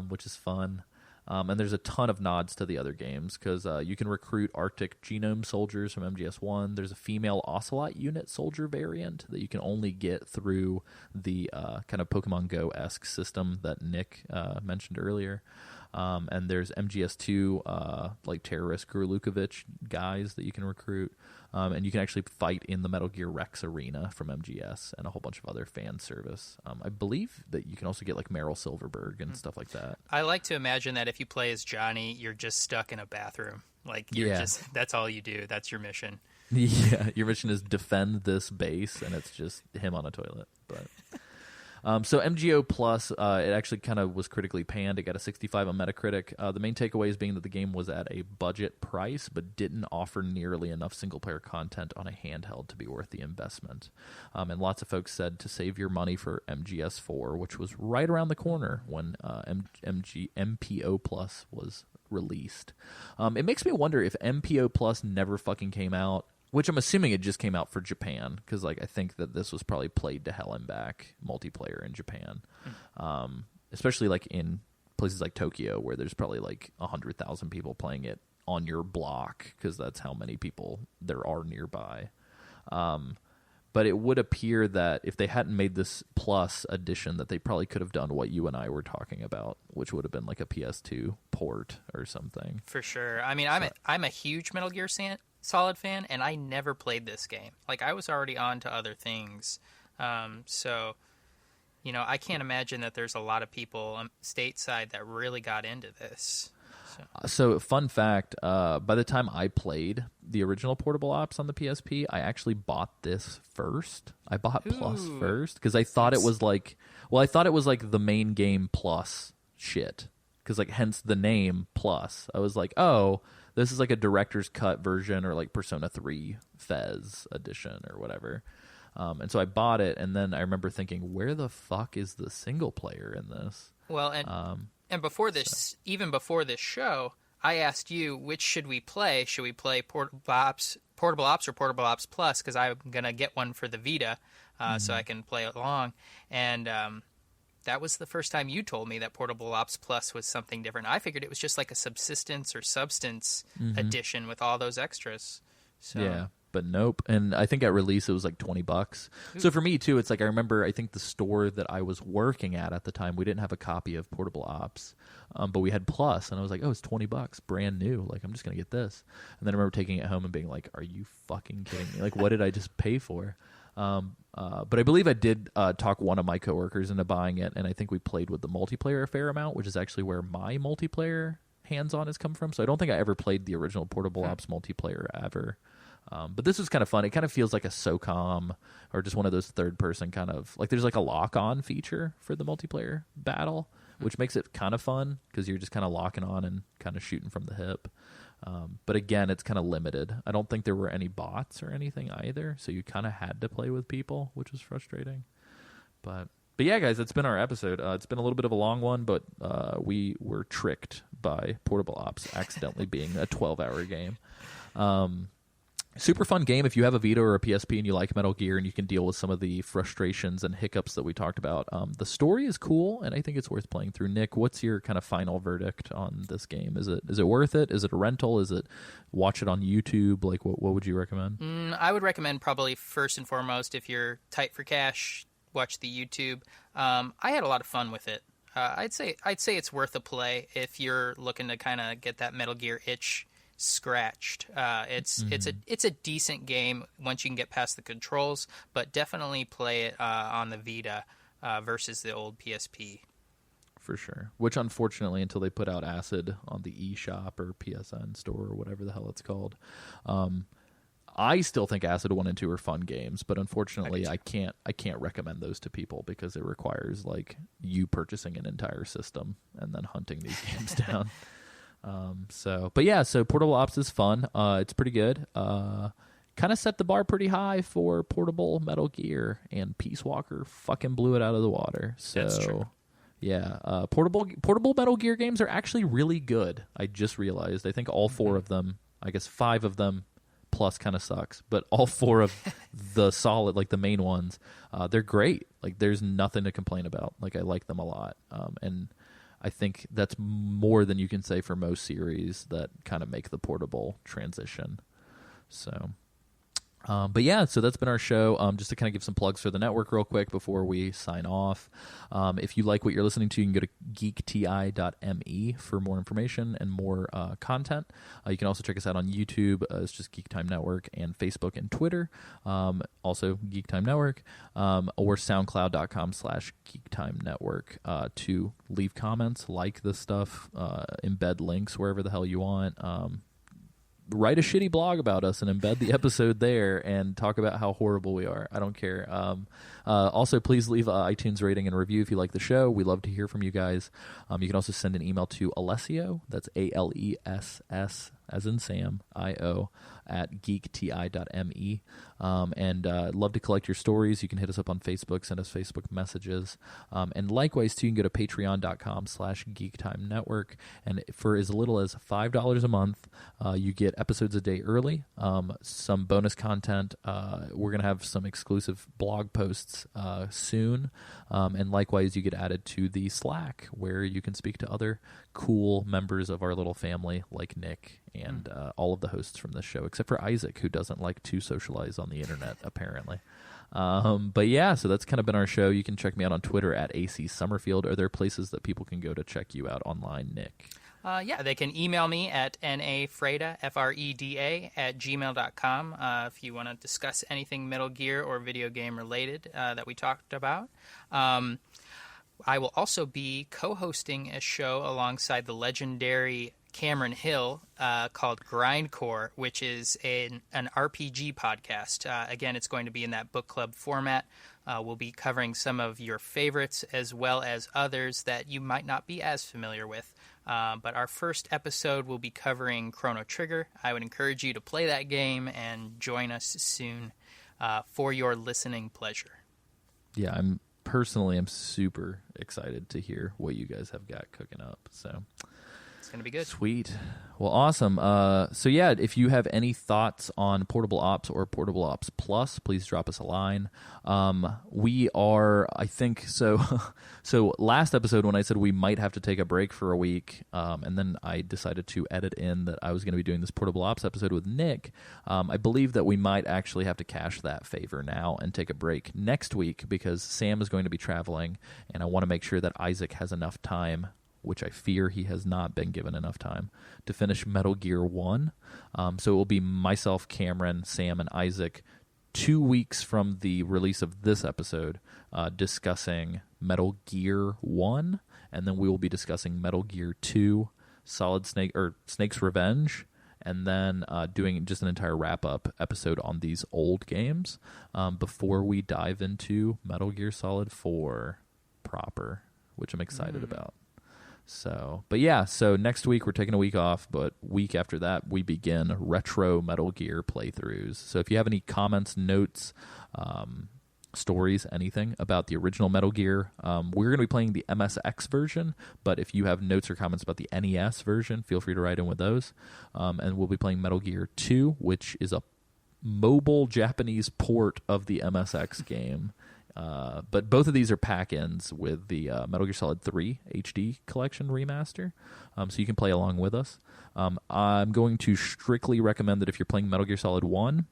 which is fun. And there's a ton of nods to the other games because you can recruit Arctic Genome soldiers from MGS1. There's a female Ocelot unit soldier variant that you can only get through the kind of Pokemon Go-esque system that Nick mentioned earlier. And there's MGS2 like terrorist Gurlukovich guys that you can recruit. And you can actually fight in the Metal Gear Rex arena from MGS and a whole bunch of other fan service. I believe that you can also get like Meryl Silverberg and stuff like that. I like to imagine that if you play as Johnny, you're just stuck in a bathroom. Like you're just that's all you do. That's your mission. Yeah, your mission is defend this base, and it's just him on a toilet. But so MGO Plus, it actually kind of was critically panned. It got a 65 on Metacritic. The main takeaways being that the game was at a budget price, but didn't offer nearly enough single-player content on a handheld to be worth the investment. And lots of folks said to save your money for MGS4, which was right around the corner when MPO Plus was released. It makes me wonder if MPO Plus never fucking came out, which I'm assuming it just came out for Japan, because like I think that this was probably played to hell and back multiplayer in Japan, especially like in places like Tokyo where there's probably like 100,000 people playing it on your block because that's how many people there are nearby. But it would appear that if they hadn't made this Plus edition, that they probably could have done what you and I were talking about, which would have been like a PS2 port or something. For sure. I mean, I'm a huge Metal Gear Solid fan, and I never played this game. Like, I was already on to other things. So, you know, I can't imagine that there's a lot of people stateside that really got into this. So, fun fact, by the time I played the original Portable Ops on the PSP, I actually bought this first. I bought Plus first because I thought it was like, the main game Plus shit. Because, like, hence the name Plus. I was like, oh, this is like a director's cut version or like Persona 3 Fez edition or whatever. And so I bought it, and then I remember thinking, where the fuck is the single player in this? Well, and before this, even before this show, I asked you, which should we play? Should we play Portable Ops or Portable Ops Plus? Because I'm going to get one for the Vita so I can play along. And that was the first time you told me that Portable Ops Plus was something different. I figured it was just like a subsistence or substance edition with all those extras. So. Yeah. But nope. And I think at release it was like $20. So for me too, it's like I remember, I think the store that I was working at the time, we didn't have a copy of Portable Ops, but we had Plus, and I was like, oh, it's $20, brand new. Like, I'm just gonna get this. And then I remember taking it home and being like, are you fucking kidding me? Like, what did I just pay for? But I believe I did talk one of my coworkers into buying it, and I think we played with the multiplayer a fair amount, which is actually where my multiplayer hands-on has come from. So I don't think I ever played the original Portable Ops multiplayer ever. But this was kind of fun. It kind of feels like a SOCOM or just one of those third-person kind of... Like, there's like a lock-on feature for the multiplayer battle, which makes it kind of fun because you're just kind of locking on and kind of shooting from the hip. But again, it's kind of limited. I don't think there were any bots or anything either, so you kind of had to play with people, which was frustrating. But yeah, guys, that's been our episode. It's been a little bit of a long one, but we were tricked by Portable Ops accidentally being a 12-hour game. Super fun game if you have a Vita or a PSP and you like Metal Gear and you can deal with some of the frustrations and hiccups that we talked about. The story is cool, and I think it's worth playing through. Nick, what's your kind of final verdict on this game? Is it worth it? Is it a rental? Is it watch it on YouTube? Like, what would you recommend? I would recommend probably first and foremost, if you're tight for cash, watch the YouTube. I had a lot of fun with it. I'd say it's worth a play if you're looking to kind of get that Metal Gear itch scratched. It's a decent game once you can get past the controls, but definitely play it on the Vita versus the old PSP. For sure. Which unfortunately, until they put out Acid on the eShop or PSN store or whatever the hell it's called, I still think Acid 1 and 2 are fun games, but unfortunately I can't recommend those to people because it requires like you purchasing an entire system and then hunting these games down. So Portable Ops is fun. It's pretty good. Kind of set the bar pretty high for portable Metal Gear, and Peace Walker fucking blew it out of the water. So, that's true. Yeah, portable Metal Gear games are actually really good. I just realized. I think all 4 of them, I guess 5 of them plus kind of sucks, but all 4 of the solid, like the main ones, they're great. Like, there's nothing to complain about. Like, I like them a lot. And I think that's more than you can say for most series that kind of make the portable transition. So, but yeah, so that's been our show. Just to kind of give some plugs for the network real quick before we sign off. If you like what you're listening to, you can go to geekti.me for more information and more content. You can also check us out on YouTube. It's just Geek Time Network, and Facebook and Twitter. Also Geek Time Network, or soundcloud.com/Geek Time Network to leave comments, like this stuff, embed links wherever the hell you want. Write a shitty blog about us and embed the episode there and talk about how horrible we are. I don't care. Also, please leave an iTunes rating and review if you like the show. We love to hear from you guys. You can also send an email to Alessio, that's ALESS, as in Sam, I-O, at geekti.me. And love to collect your stories. You can hit us up on Facebook, send us Facebook messages. And likewise, too, you can go to patreon.com/geektimenetwork. And for as little as $5 a month, you get episodes a day early, some bonus content. We're going to have some exclusive blog posts soon. And likewise, you get added to the Slack, where you can speak to other cool members of our little family like Nick and all of the hosts from this show, except for Isaac, who doesn't like to socialize on the internet, apparently. But yeah, so that's kind of been our show. You can check me out on Twitter at AC Summerfield. Are there places that people can go to check you out online, Nick? Yeah, they can email me at nafreda, Freda, @gmail.com if you want to discuss anything Metal Gear or video game related that we talked about. I will also be co-hosting a show alongside the legendary Cameron Hill called Grindcore, which is an RPG podcast. Again, it's going to be in that book club format. We'll be covering some of your favorites as well as others that you might not be as familiar with. But our first episode will be covering Chrono Trigger. I would encourage you to play that game and join us soon. for your listening pleasure. Yeah, I'm super excited to hear what you guys have got cooking up. So it's going to be good. Sweet. Well, awesome. So yeah, if you have any thoughts on Portable Ops or Portable Ops Plus, please drop us a line. We are, I think, so last episode when I said we might have to take a break for a week, and then I decided to edit in that I was going to be doing this Portable Ops episode with Nick, I believe that we might actually have to cash that favor now and take a break next week because Sam is going to be traveling, and I want to make sure that Isaac has enough time, which I fear he has not been given enough time, to finish Metal Gear 1. So it will be myself, Cameron, Sam, and Isaac 2 weeks from the release of this episode discussing Metal Gear 1, and then we will be discussing Metal Gear 2, Snake's Revenge, and then doing just an entire wrap-up episode on these old games before we dive into Metal Gear Solid 4 proper, which I'm excited about. So next week we're taking a week off, but week after that we begin retro Metal Gear playthroughs. So if you have any comments, notes, stories, anything about the original Metal Gear, we're going to be playing the MSX version, but if you have notes or comments about the NES version, feel free to write in with those. And we'll be playing Metal Gear 2, which is a mobile Japanese port of the MSX game. But both of these are pack-ins with the Metal Gear Solid 3 HD Collection remaster, so you can play along with us. I'm going to strictly recommend that if you're playing Metal Gear Solid 1,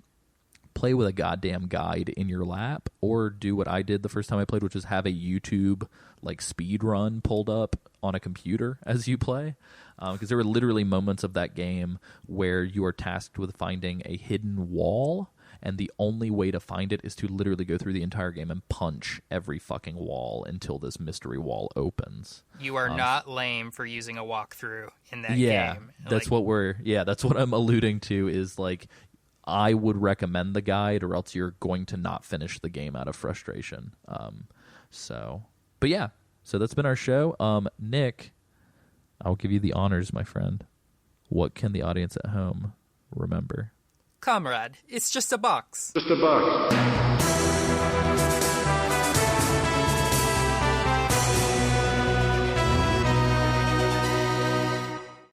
play with a goddamn guide in your lap, or do what I did the first time I played, which is have a YouTube speed run pulled up on a computer as you play, because there were literally moments of that game where you are tasked with finding a hidden wall, and the only way to find it is to literally go through the entire game and punch every fucking wall until this mystery wall opens. You are not lame for using a walkthrough in that game. That's what I'm alluding to is I would recommend the guide, or else you're going to not finish the game out of frustration. So that's been our show. Nick, I'll give you the honors, my friend. What can the audience at home remember? Comrade, it's just a box. Just a box.